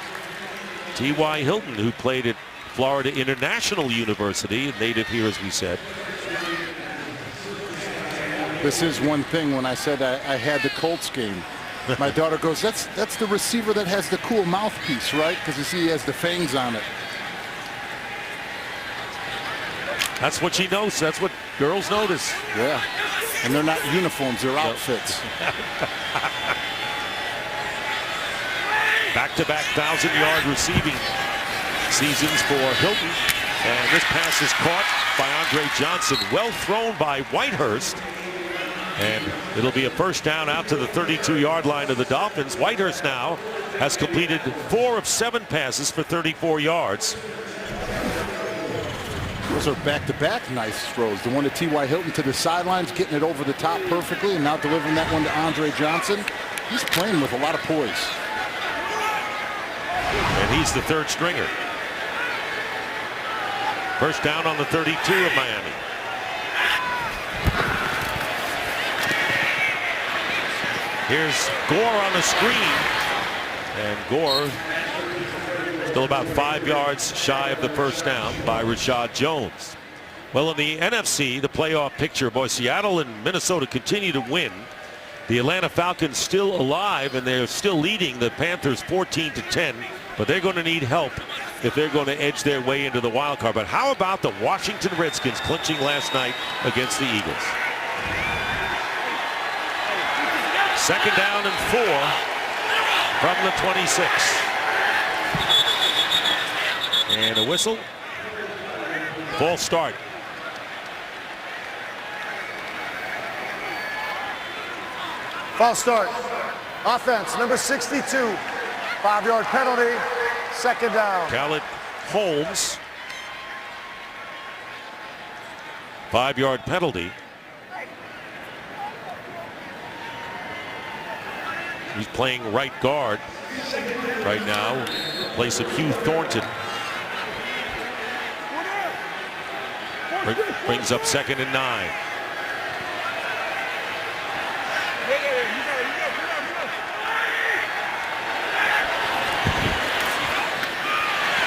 T.Y. Hilton, who played at Florida International University, a native here, as we said. This is one thing when I said I had the Colts game. My daughter goes, that's the receiver that has the cool mouthpiece, right? Because you see he has the fangs on it. That's what she knows. That's what girls notice. Yeah. And they're not uniforms, they're outfits. Back-to-back 1,000-yard receiving seasons for Hilton. And this pass is caught by Andre Johnson. Well thrown by Whitehurst. And it'll be a first down out to the 32-yard line of the Dolphins. Whitehurst now has completed 4 of 7 passes for 34 yards. Those are back-to-back nice throws. The one to T.Y. Hilton to the sidelines, getting it over the top perfectly, and now delivering that one to Andre Johnson. He's playing with a lot of poise. And he's the third stringer. First down on the 32 of Miami. Here's Gore on the screen, and Gore still about 5 yards shy of the first down by Rashad Jones. Well, in the NFC, the playoff picture, boy, Seattle and Minnesota continue to win. The Atlanta Falcons still alive, and they're still leading the Panthers 14-10, but they're going to need help if they're going to edge their way into the wild card. But how about the Washington Redskins clinching last night against the Eagles? Second down and 4 from the 26. And a whistle. False start. False start. Offense, number 62. 5-yard penalty. Second down. Khaled Holmes. 5-yard penalty. He's playing right guard right now, in place of Hugh Thornton. Brings up 2nd and 9.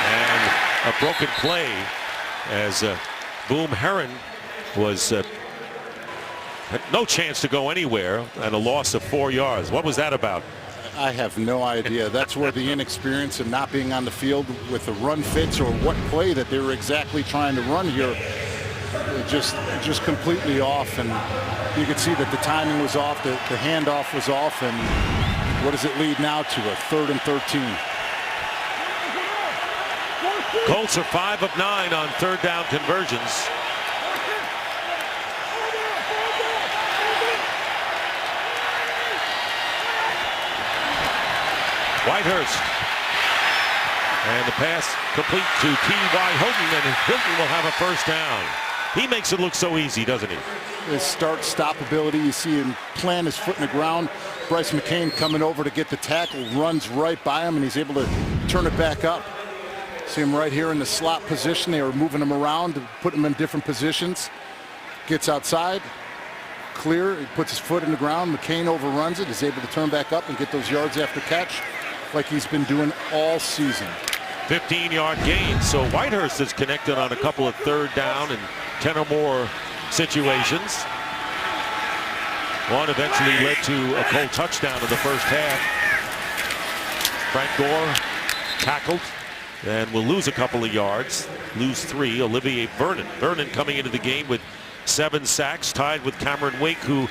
And a broken play as Boom Herron was had no chance to go anywhere, and a loss of 4 yards. What was that about? I have no idea. That's where the inexperience and not being on the field with the run fits or what play that they were exactly trying to run here, just completely off. And you could see that the timing was off, the handoff was off, and what does it lead now to? A 3rd and 13. Colts are 5 of 9 on 3rd down conversions. Whitehurst, and the pass complete to T.Y. Hilton, and Hilton will have a first down. He makes it look so easy, doesn't he? His start-stop ability, you see him plant his foot in the ground. Bryce McCain coming over to get the tackle, runs right by him, and he's able to turn it back up. See him right here in the slot position. They were moving him around to put him in different positions. Gets outside, clear, he puts his foot in the ground. McCain overruns it, is able to turn back up and get those yards after catch, like he's been doing all season. 15-yard gain. So Whitehurst is connected on a couple of 3rd down and 10 or more situations. One eventually led to a Colt touchdown in the first half. Frank Gore tackled and will lose a couple of yards. Lose 3. Olivier Vernon. Vernon coming into the game with 7 sacks, tied with Cameron Wake, who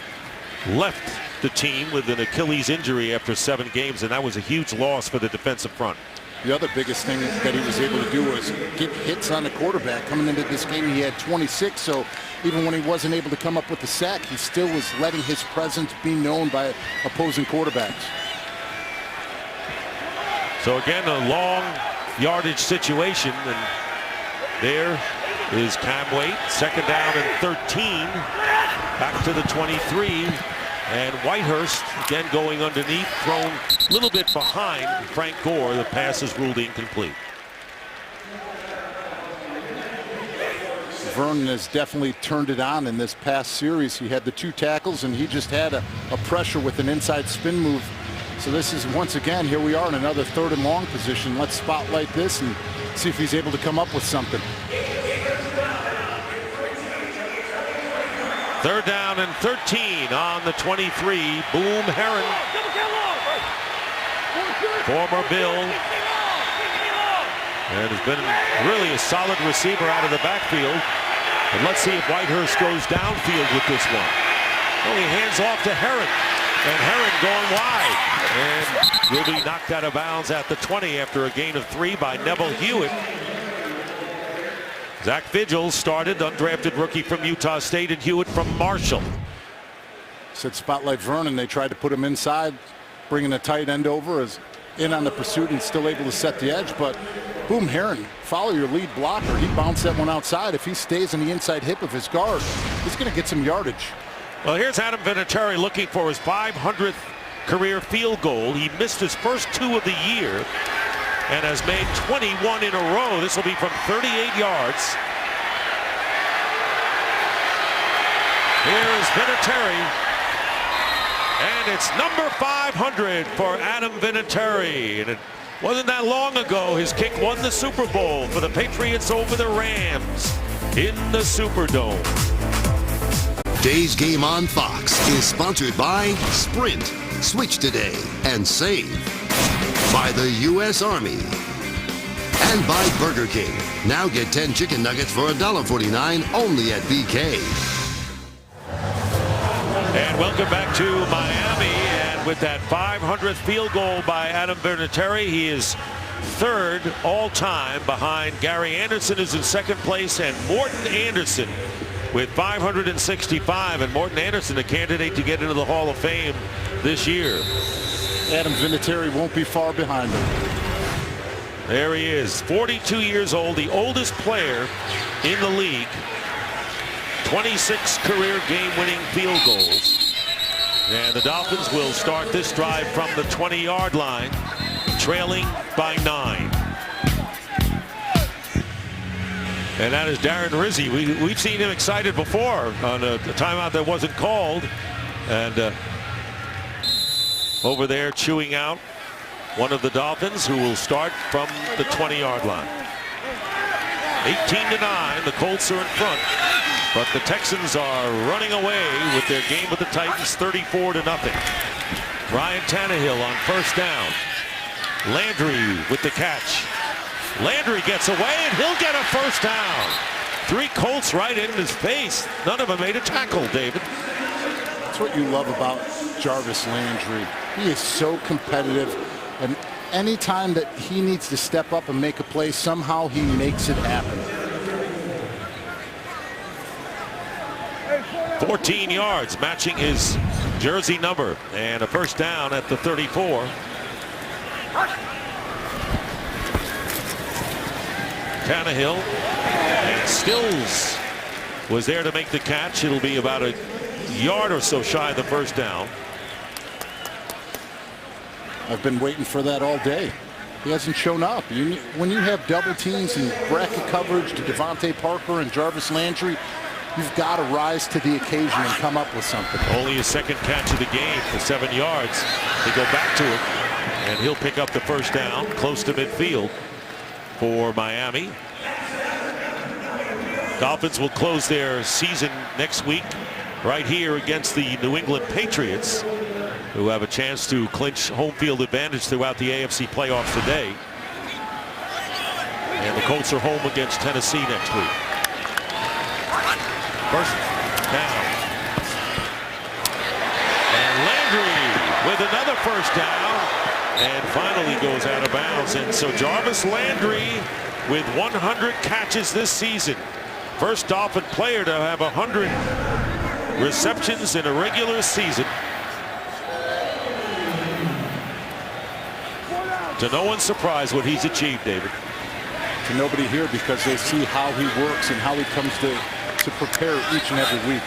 left the team with an Achilles injury after 7 games, and that was a huge loss for the defensive front. The other biggest thing that he was able to do was get hits on the quarterback. Coming into this game, he had 26, so even when he wasn't able to come up with the sack, he still was letting his presence be known by opposing quarterbacks. So again, a long yardage situation, and there is Cam Wake. 2nd down and 13. Back to the 23. And Whitehurst again going underneath, thrown a little bit behind Frank Gore. The pass is ruled incomplete. Vernon has definitely turned it on in this past series. He had the 2 tackles, and he just had a pressure with an inside spin move. So this is, once again, here we are in another 3rd and long position. Let's spotlight this and see if he's able to come up with something. 3rd down and 13 on the 23. Boom Herron, former Bill, and has been really a solid receiver out of the backfield. And let's see if Whitehurst goes downfield with this one. Well, he hands off to Herron, and Herron going wide, and will be knocked out of bounds at the 20 after a gain of 3 by Neville Hewitt. Zach Vigil started, undrafted rookie from Utah State, and Hewitt from Marshall. Said spotlight Vernon. They tried to put him inside, bringing a tight end over as in on the pursuit and still able to set the edge. But Boom Herron, follow your lead blocker. He bounced that one outside. If he stays in the inside hip of his guard, he's going to get some yardage. Well, here's Adam Vinatieri looking for his 500th career field goal. He missed his first 2 of the year and has made 21 in a row. This will be from 38 yards. Here is Vinatieri. And it's number 500 for Adam Vinatieri. And it wasn't that long ago his kick won the Super Bowl for the Patriots over the Rams in the Superdome. Today's game on Fox is sponsored by Sprint. Switch today and save. By the U.S. Army. And by Burger King. Now get 10 chicken nuggets for $1.49 only at BK. And welcome back to Miami. And with that 500th field goal by Adam Vinatieri, he is third all-time behind Gary Anderson, who's in second place, and Morton Anderson with 565. And Morton Anderson, a candidate to get into the Hall of Fame this year. Adam Vinatieri won't be far behind him. There he is, 42 years old, the oldest player in the league. 26 career game-winning field goals. And the Dolphins will start this drive from the 20-yard line, trailing by 9. And that is Darren Rizzi. We've seen him excited before on a timeout that wasn't called. And over there chewing out one of the Dolphins, who will start from the 20-yard line. 18-9, the Colts are in front, but the Texans are running away with their game with the Titans, 34-0. Ryan Tannehill on first down. Landry with the catch. Landry gets away, and he'll get a first down. 3 Colts right in his face. None of them made a tackle, David. That's what you love about Jarvis Landry. He is so competitive, and anytime that he needs to step up and make a play, somehow he makes it happen. 14 yards, matching his jersey number, and a first down at the 34. Tannehill, and Stills was there to make the catch. It'll be about a yard or so shy of the first down. I've been waiting for that all day. He hasn't shown up. When you have double teams and bracket coverage to Devontae Parker and Jarvis Landry, you've got to rise to the occasion and come up with something. Only his second catch of the game for 7 yards. They go back to it, and he'll pick up the first down close to midfield for Miami. Dolphins will close their season next week right here against the New England Patriots, who have a chance to clinch home field advantage throughout the AFC playoffs today. And the Colts are home against Tennessee next week. First down. And Landry with another first down, and finally goes out of bounds. And so Jarvis Landry with 100 catches this season. First Dolphin player to have 100 receptions in a regular season. To no one's surprise what he's achieved, David. To nobody here, because they see how he works and how he comes to prepare each and every week.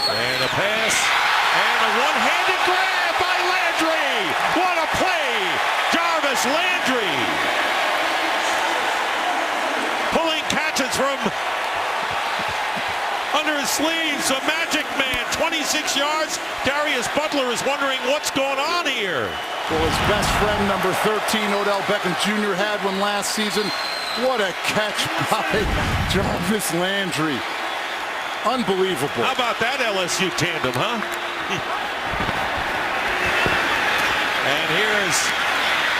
And a pass and a one-handed grab by Landry. What a play! Jarvis Landry pulling catches from under his sleeves. A magic man, 26 yards. Darius Butler is wondering what's going on here. Well, his best friend, number 13, Odell Beckham Jr., had one last season. What a catch by Jarvis Landry. Unbelievable. How about that LSU tandem, huh? And here's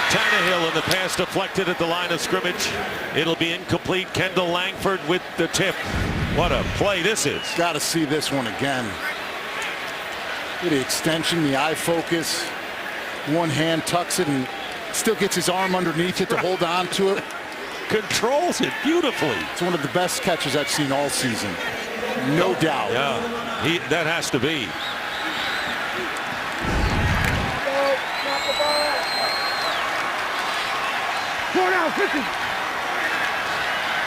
Tannehill, and the pass deflected at the line of scrimmage. It'll be incomplete. Kendall Langford with the tip. What a play this is. Got to see this one again. The extension, the eye focus. One hand tucks it and still gets his arm underneath it to hold on to it. Controls it beautifully. It's one of the best catches I've seen all season. No doubt. Yeah, that has to be.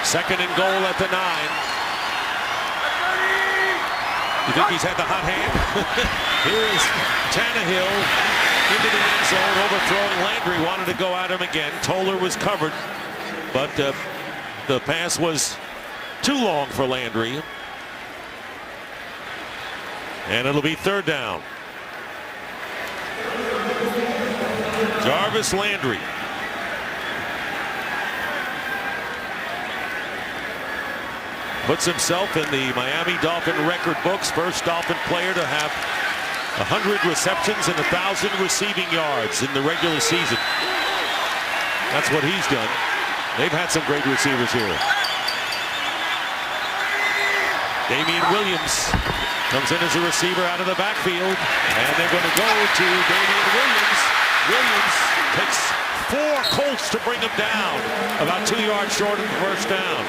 Second and goal at the 9. You think he's had the hot hand? Here is Tannehill into the end zone, overthrowing Landry. Wanted to go at him again. Toller was covered, but the pass was too long for Landry. And it'll be third down. Jarvis Landry. Puts himself in the Miami Dolphin record books. First Dolphin player to have 100 receptions and 1,000 receiving yards in the regular season. That's what he's done. They've had some great receivers here. Damian Williams comes in as a receiver out of the backfield, and they're going to go to Damian Williams. Williams takes 4 Colts to bring him down, about 2 yards short of the first down.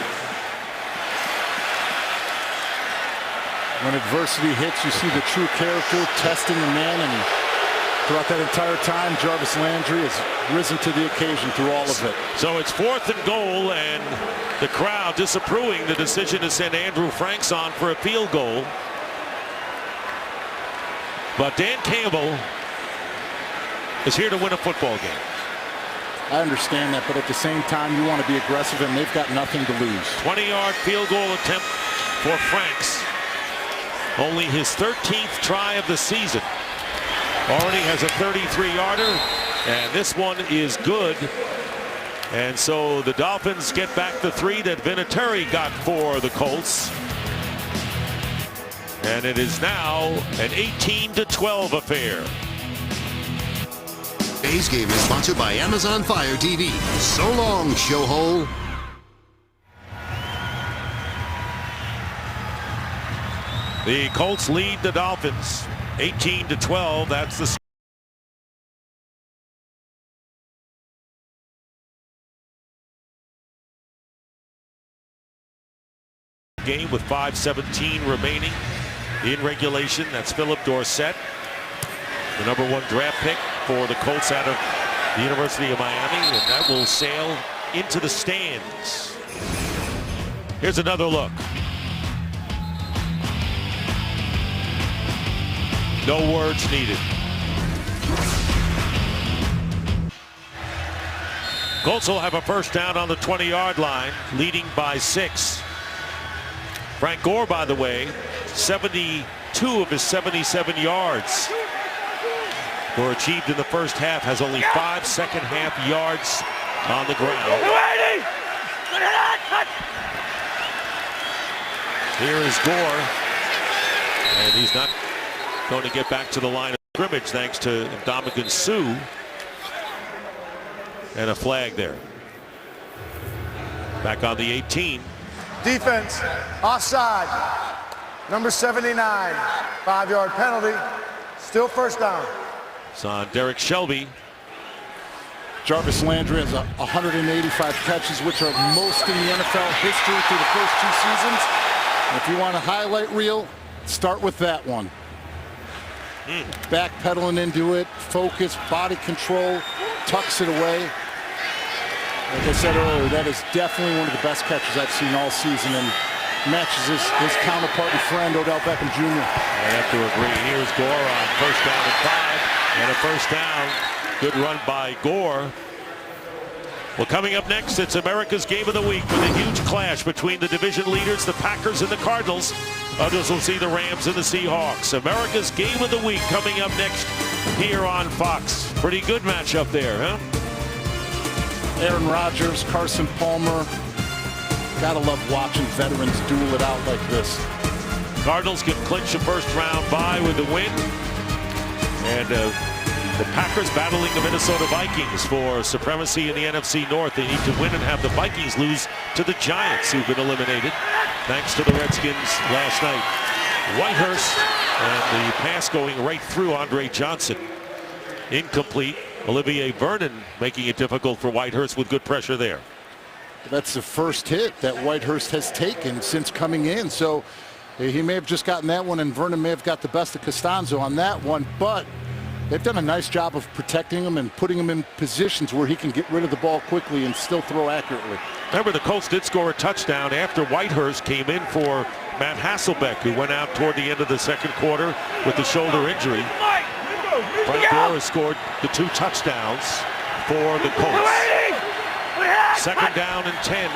When adversity hits, you see the true character testing the man, and throughout that entire time, Jarvis Landry has risen to the occasion through all of it. So it's 4th and goal, and the crowd disapproving the decision to send Andrew Franks on for a field goal. But Dan Campbell is here to win a football game. I understand that, but at the same time, you want to be aggressive, and they've got nothing to lose. 20-yard field goal attempt for Franks. Only his 13th try of the season. Already has a 33-yarder, and this one is good. And so the Dolphins get back the 3 that Vinatieri got for the Colts. And it is now an 18-12 affair. Today's game is sponsored by Amazon Fire TV. So long, showhole. The Colts lead the Dolphins 18-12. That's the game with 5:17 remaining in regulation. That's Philip Dorsett, the #1 draft pick for the Colts out of the University of Miami, and that will sail into the stands. Here's another look. No words needed. Colts will have a first down on the 20-yard line, leading by 6. Frank Gore, by the way, 72 of his 77 yards were achieved in the first half, has only 5 second-half yards on the ground. Here is Gore, and he's not going to get back to the line of scrimmage thanks to Ndamukong Suh, and a flag there. Back on the 18. Defense, offside. Number 79, 5-yard penalty. Still first down. It's on Derek Shelby. Jarvis Landry has 185 catches, which are most in the NFL history through the first 2 seasons. If you want a highlight reel, start with that one. Backpedaling into it, focus, body control, tucks it away. Like I said earlier, that is definitely one of the best catches I've seen all season, and matches his counterpart and friend, Odell Beckham Jr. I have to agree. Here's Gore on first down and 5, and a first down. Good run by Gore. Well, coming up next, it's America's Game of the Week with a huge clash between the division leaders, the Packers and the Cardinals. Others will see the Rams and the Seahawks. America's Game of the Week coming up next here on Fox. Pretty good matchup there, huh? Aaron Rodgers, Carson Palmer. Gotta love watching veterans duel it out like this. Cardinals can clinch a first-round bye with the win. And the Packers battling the Minnesota Vikings for supremacy in the NFC North. They need to win and have the Vikings lose to the Giants, who've been eliminated thanks to the Redskins last night. Whitehurst, and the pass going right through Andre Johnson. Incomplete. Olivier Vernon making it difficult for Whitehurst with good pressure there. That's the first hit that Whitehurst has taken since coming in. So he may have just gotten that one, and Vernon may have got the best of Costanzo on that one, but they've done a nice job of protecting him and putting him in positions where he can get rid of the ball quickly and still throw accurately. Remember, the Colts did score a touchdown after Whitehurst came in for Matt Hasselbeck, who went out toward the end of the second quarter with the shoulder injury. Frank Gore has scored the 2 touchdowns for the Colts. Second down and 10.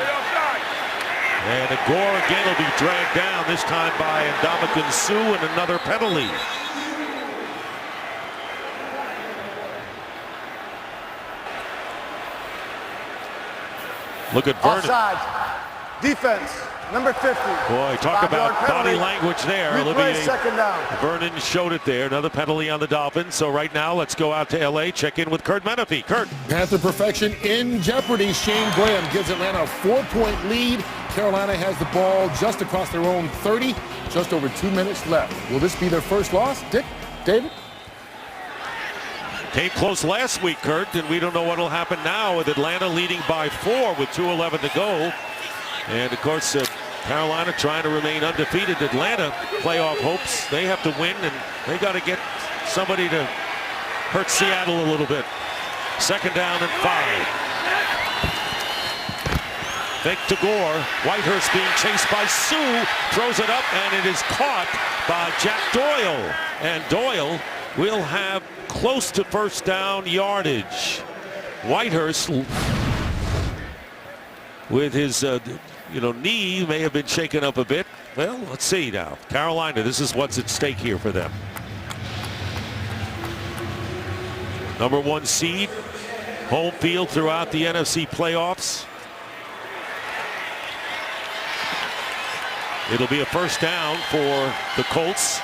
And Gore again will be dragged down, this time by Ndamukong Suh, and another penalty. Look at Vernon. Offside. Defense. Number 50. Boy, talk about body language there. Replay, second down. Vernon showed it there. Another penalty on the Dolphins. So right now, let's go out to L.A., check in with Kurt Menefee. Kurt. Panther perfection in jeopardy. Shane Graham gives Atlanta a 4-point lead. Carolina has the ball just across their own 30. Just over 2 minutes left. Will this be their first loss? Dick? David? Came close last week, Kurt, and we don't know what will happen now with Atlanta leading by 4 with 2:11 to go. And, of course, Carolina trying to remain undefeated. Atlanta, playoff hopes. They have to win, and they got to get somebody to hurt Seattle a little bit. Second down and 5. Fake to Gore. Whitehurst being chased by Suh. Throws it up, and it is caught by Jack Doyle. And Doyle will have close to first down yardage. Whitehurst, with his knee, may have been shaken up a bit. Well, let's see now. Carolina, this is what's at stake here for them. Number 1 seed, home field throughout the NFC playoffs. It'll be a first down for the Colts.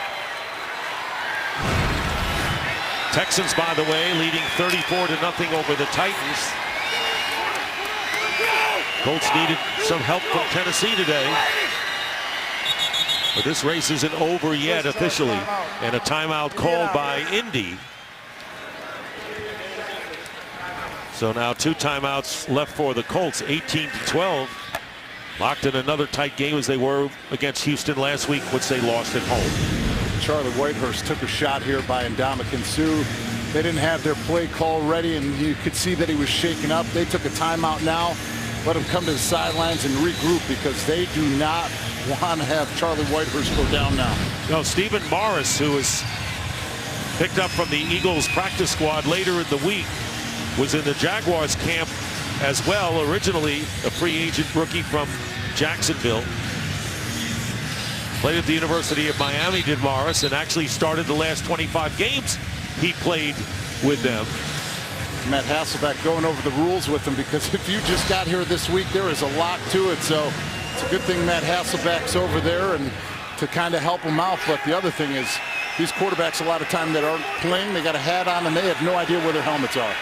Texans, by the way, leading 34-0 over the Titans. Colts needed some help from Tennessee today. But this race isn't over yet officially. And a timeout called by Indy. So now 2 timeouts left for the Colts, 18-12. Locked in another tight game as they were against Houston last week, which they lost at home. Charlie Whitehurst took a shot here by Ndamukong Suh. They didn't have their play call ready, and you could see that he was shaken up. They took a timeout now. Let him come to the sidelines and regroup, because they do not want to have Charlie Whitehurst go down now. No, Stephen Morris, who was picked up from the Eagles practice squad later in the week, was in the Jaguars camp as well. Originally a free agent rookie from Jacksonville. Played at the University of Miami, did Morris, and actually started the last 25 games he played with them. Matt Hasselbeck going over the rules with them, because if you just got here this week, there is a lot to it. So it's a good thing Matt Hasselbeck's over there and to kind of help him out. But the other thing is, these quarterbacks a lot of time that aren't playing, they got a hat on and they have no idea where their helmets are.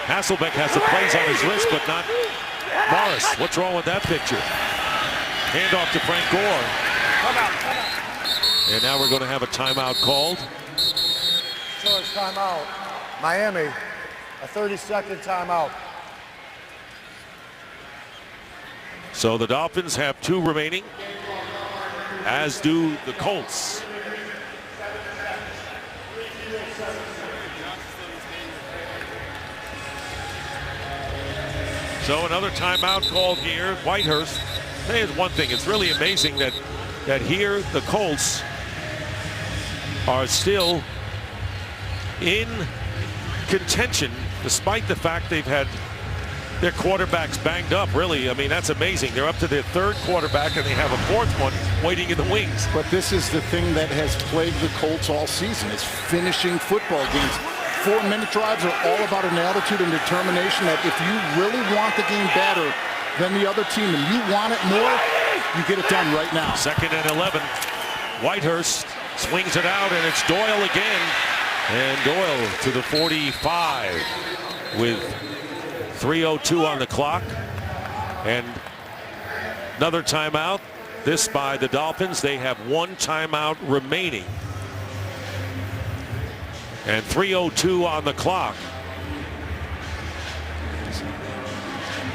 Hasselbeck has the plays on his wrist, but not Morris. What's wrong with that picture? Handoff to Frank Gore. And now we're going to have a timeout called. Short timeout. Miami, a 30-second timeout. So the Dolphins have 2 remaining, as do the Colts. So another timeout called here. Whitehurst. Say one thing, it's really amazing that here the Colts are still in contention, despite the fact they've had their quarterbacks banged up. Really, I mean, that's amazing. They're up to their 3rd quarterback, and they have a 4th one waiting in the wings. But this is the thing that has plagued the Colts all season, is finishing football games. 4-minute drives are all about an attitude and determination that if you really want the game better than the other team and you want it more, you get it done right now. 2nd and 11. Whitehurst swings it out, and it's Doyle again. And Doyle to the 45 with 3:02 on the clock. And another timeout. This by the Dolphins. They have 1 timeout remaining. And 3:02 on the clock.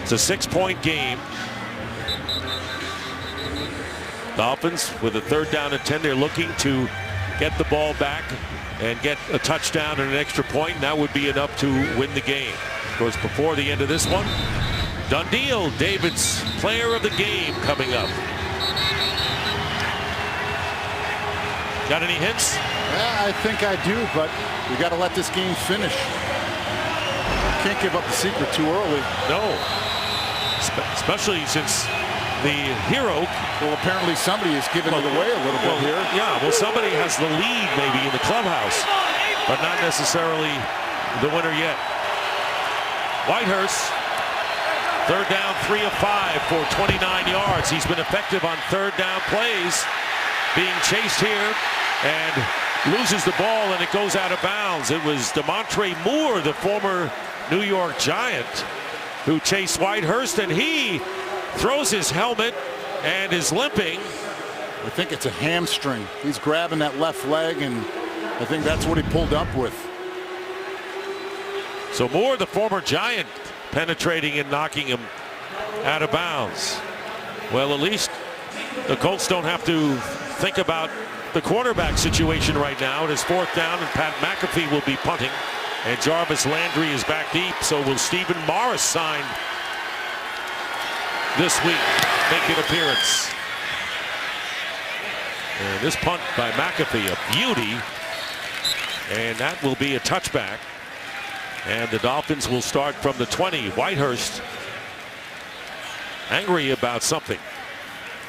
It's a 6-point game. Dolphins with a 3rd down and 10. They're looking to get the ball back and get a touchdown and an extra point. And that would be enough to win the game. Of course, before the end of this one, done deal. David's player of the game coming up. Got any hints? Yeah, I think I do, but we got to let this game finish. Can't give up the secret too early. No, especially since the hero. Well, apparently somebody is giving it away a little bit here. Yeah, well, somebody has the lead maybe in the clubhouse, but not necessarily the winner yet. Whitehurst, third down, 3 of 5 for 29 yards. He's been effective on third down plays, being chased here and loses the ball, and it goes out of bounds. It was DeMontre Moore, the former New York Giant, who chased Whitehurst, and he throws his helmet and is limping. I think it's a hamstring. He's grabbing that left leg, and I think that's what he pulled up with. So Moore, the former Giant, penetrating and knocking him out of bounds. Well, at least the Colts don't have to think about the quarterback situation right now. It is fourth down, and Pat McAfee will be punting, and Jarvis Landry is back deep. So will Stephen Morris sign this week, make an appearance. And this punt by McAfee, a beauty, and that will be a touchback. And the Dolphins will start from the 20. Whitehurst angry about something.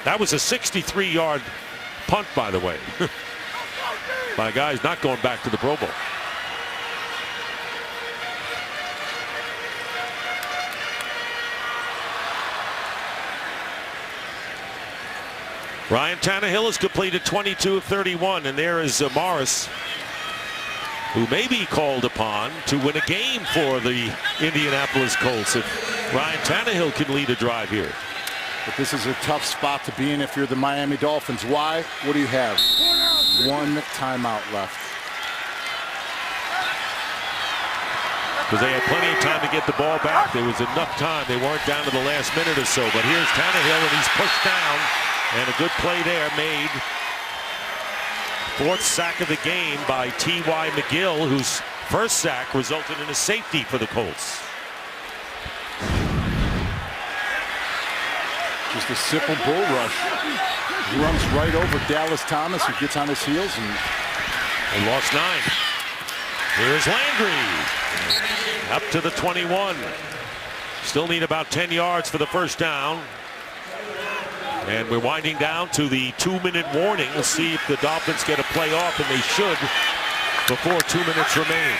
That was a 63-yard punt, by the way, by guys not going back to the Pro Bowl. Ryan Tannehill has completed 22 of 31, and there is Morris, who may be called upon to win a game for the Indianapolis Colts if Ryan Tannehill can lead a drive here. But this is a tough spot to be in if you're the Miami Dolphins. Why? What do you have? One timeout left. Because they had plenty of time to get the ball back. There was enough time. They weren't down to the last minute or so. But here's Tannehill, and he's pushed down. And a good play there made. Fourth sack of the game by T.Y. McGill, whose first sack resulted in a safety for the Colts. Just a simple bull rush. He runs right over Dallas Thomas, who gets on his heels, and they lost 9. Here's Landry up to the 21. Still need about 10 yards for the first down. And we're winding down to the 2-minute warning. Let's see if the Dolphins get a play off, and they should before 2 minutes remain.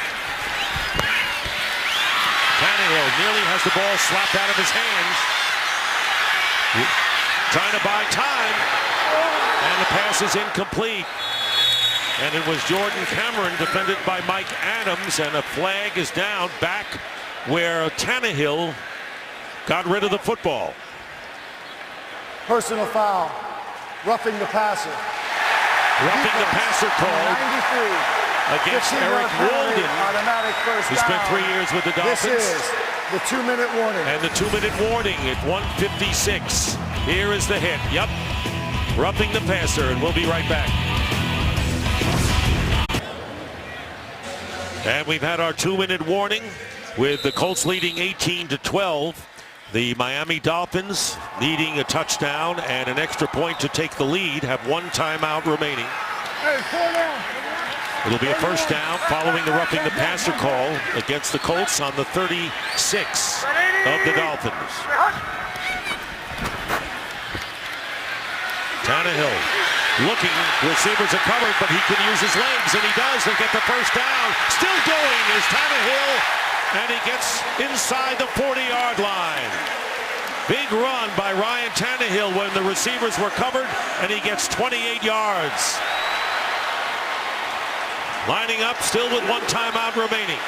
Tannehill nearly has the ball slapped out of his hands. Trying to buy time, and the pass is incomplete. And it was Jordan Cameron defended by Mike Adams, and a flag is down back where Tannehill got rid of the football. Personal foul, roughing the passer. Roughing the passer called against Eric Walden, who spent 3 years with the Dolphins. This is the 2-minute warning. And the 2-minute warning at 1:56. Here is the hit. Yep. Roughing the passer, and we'll be right back. And we've had our 2-minute warning with the Colts leading 18-12. The Miami Dolphins needing a touchdown and an extra point to take the lead, have one timeout remaining. It'll be a first down following the roughing the passer call against the Colts on the 36 of the Dolphins. Tannehill looking, receivers are covered, but he can use his legs, and he does to get the first down. Still going is Tannehill, and he gets inside the 40-yard line. Big run by Ryan Tannehill when the receivers were covered, and he gets 28 yards. Lining up, still with one timeout remaining.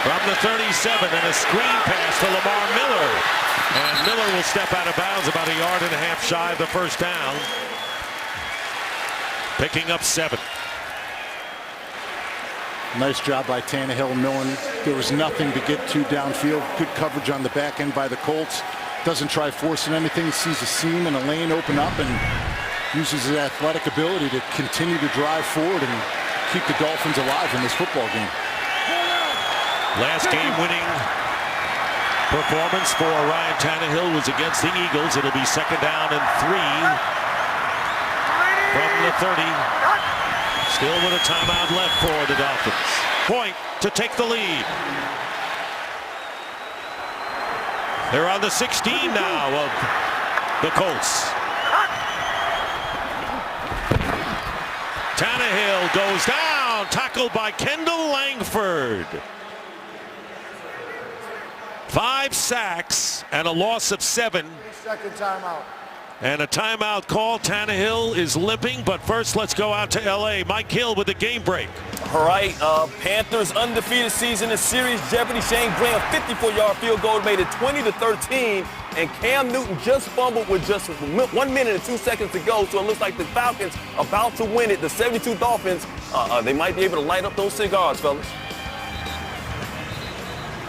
From the 37, and a screen pass to Lamar Miller. And Miller will step out of bounds about a yard and a half shy of the first down. Picking up 7. Nice job by Tannehill, knowing there was nothing to get to downfield. Good coverage on the back end by the Colts. Doesn't try forcing anything. He sees a seam and a lane open up and uses his athletic ability to continue to drive forward and keep the Dolphins alive in this football game. Last game-winning performance for Ryan Tannehill was against the Eagles. It'll be second down and 3 from the 30. Still with a timeout left for the Dolphins. Point to take the lead. They're on the 16 now of the Colts. Tannehill goes down, tackled by Kendall Langford. 5 sacks and a loss of 7. Second timeout. And a timeout call. Tannehill is limping, but first let's go out to L.A. Mike Hill with the game break. All right, Panthers undefeated season in series jeopardy. Shane Graham 54-yard field goal made it 20-13, and Cam Newton just fumbled with just 1 minute and 2 seconds to go. So it looks like the Falcons about to win it. The 72 Dolphins, they might be able to light up those cigars, fellas.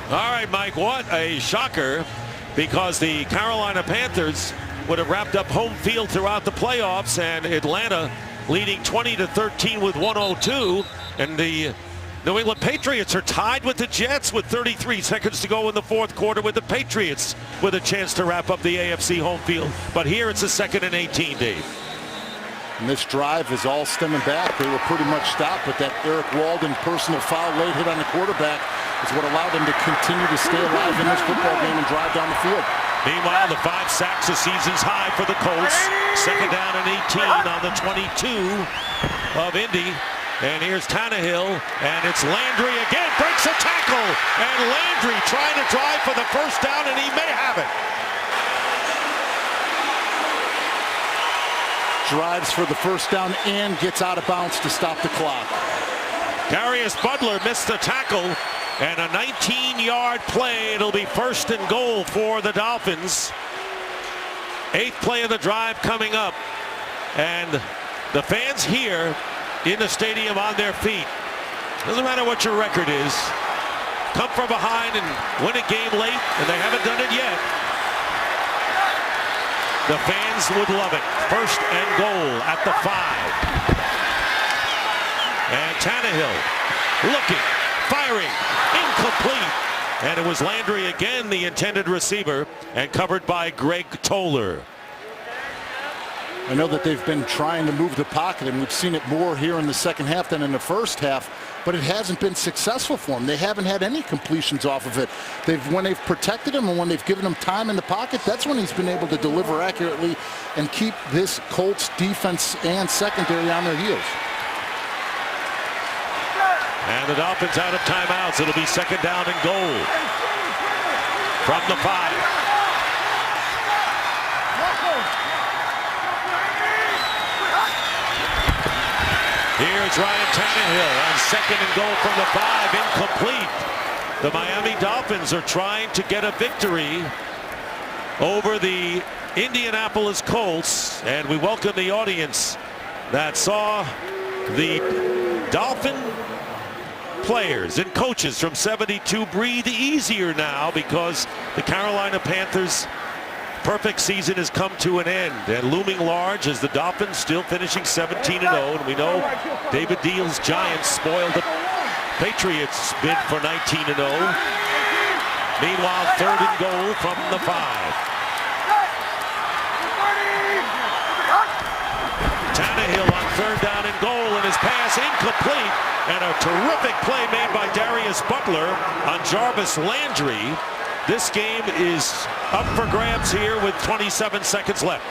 All right, Mike, what a shocker, because the Carolina Panthers would have wrapped up home field throughout the playoffs, and Atlanta leading 20-13 with 1:02, and the New England Patriots are tied with the Jets with 33 seconds to go in the fourth quarter, with the Patriots with a chance to wrap up the AFC home field. But here it's a 2nd and 18, Dave. And this drive is all stemming back. They were pretty much stopped, but that Eric Walden personal foul late hit on the quarterback is what allowed them to continue to stay alive in this football game and drive down the field. Meanwhile, the 5 sacks, a season's high for the Colts. 2nd down and 18 on the 22 of Indy. And here's Tannehill, and it's Landry again, breaks a tackle. And Landry trying to drive for the first down, and he may have it. Drives for the first down and gets out of bounds to stop the clock. Darius Butler missed the tackle, and a 19-yard play. It'll be 1st and goal for the Dolphins. 8th play of the drive coming up, and the fans here in the stadium on their feet. Doesn't matter what your record is. Come from behind and win a game late, and they haven't done it yet. The fans would love it. 1st and goal at the 5. And Tannehill looking, firing, incomplete. And it was Landry again, the intended receiver, and covered by Greg Toller. I know that they've been trying to move the pocket, and we've seen it more here in the second half than in the first half, but it hasn't been successful for them. They haven't had any completions off of it. When they've protected him and when they've given him time in the pocket, that's when he's been able to deliver accurately and keep this Colts defense and secondary on their heels. And the Dolphins out of timeouts. It'll be 2nd down and goal from the 5. Here's Ryan Tannehill on 2nd and goal from the 5, incomplete. The Miami Dolphins are trying to get a victory over the Indianapolis Colts, and we welcome the audience that saw the Dolphin players and coaches from 72 breathe easier now, because the Carolina Panthers' perfect season has come to an end, and looming large as the Dolphins still finishing 17-0. And we know David Deal's Giants spoiled the Patriots bid for 19-0. Meanwhile, 3rd and goal from the 5. Tannehill on 3rd down and goal, and his pass incomplete, and a terrific play made by Darius Butler on Jarvis Landry. This game is up for grabs here with 27 seconds left.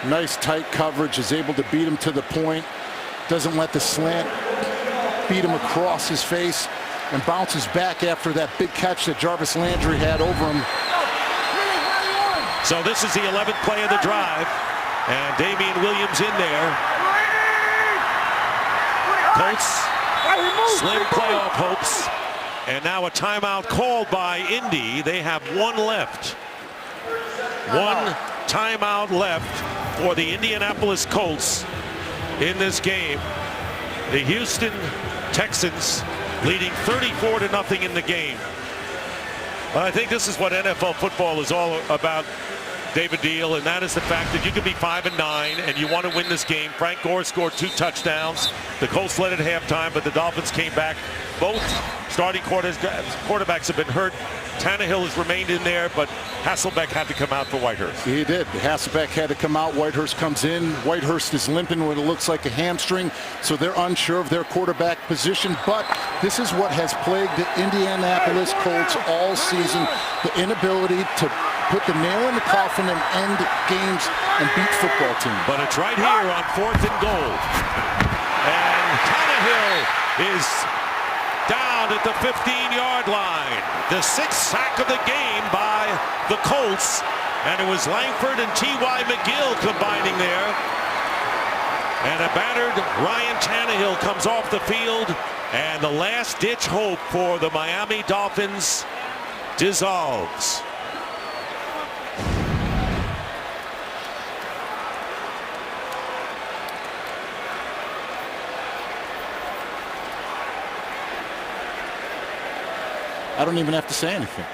Nice tight coverage, is able to beat him to the point, doesn't let the slant beat him across his face, and bounces back after that big catch that Jarvis Landry had over him. So this is the 11th play of the drive, and Damian Williams in there. Colts, slim playoff hopes. And now a timeout called by Indy. They have 1 left. 1 timeout left for the Indianapolis Colts in this game. The Houston Texans leading 34-0 in the game. But I think this is what NFL football is all about, David Deal, and that is the fact that you could be 5-9 and you want to win this game. Frank Gore scored 2 touchdowns. The Colts led at halftime, but the Dolphins came back Both starting quarterbacks have been hurt. Tannehill has remained in there, but Hasselbeck had to come out for Whitehurst. He did. Hasselbeck had to come out. Whitehurst comes in. Whitehurst is limping when it looks like a hamstring, so they're unsure of their quarterback position. But this is what has plagued the Indianapolis Colts all season, the inability to put the nail in the coffin and end games and beat football teams. But it's right here on 4th and goal. And Tannehill is down at the 15-yard line. The 6th sack of the game by the Colts. And it was Langford and T.Y. McGill combining there. And a battered Ryan Tannehill comes off the field. And the last-ditch hope for the Miami Dolphins dissolves. I don't even have to say anything.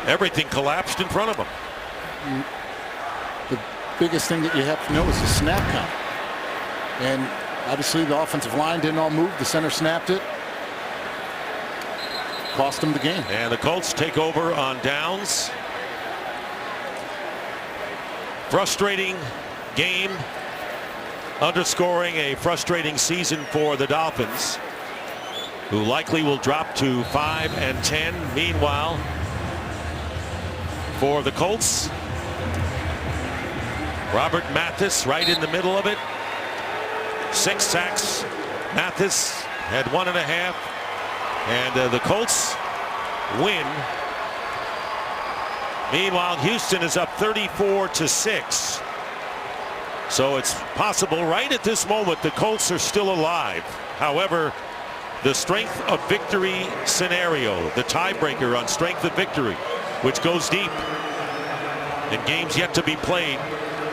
Everything collapsed in front of him. The biggest thing that you have to know is the snap count. And obviously the offensive line didn't all move. The center snapped it. Cost them the game. And the Colts take over on downs. Frustrating game, underscoring a frustrating season for the Dolphins, who likely will drop to 5-10. Meanwhile, for the Colts, Robert Mathis right in the middle of it. 6 sacks. Mathis had 1.5. And the Colts win. Meanwhile, Houston is up 34-6. So it's possible right at this moment the Colts are still alive. However, the strength of victory scenario, the tiebreaker on strength of victory, which goes deep in games yet to be played,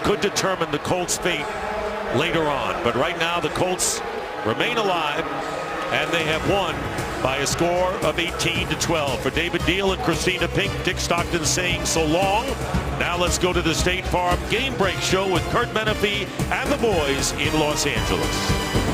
could determine the Colts' fate later on. But right now the Colts remain alive, and they have won by a score of 18-12. For David Deal and Christina Pink, Dick Stockton saying so long. Now let's go to the State Farm Game Break Show with Kurt Menefee and the boys in Los Angeles.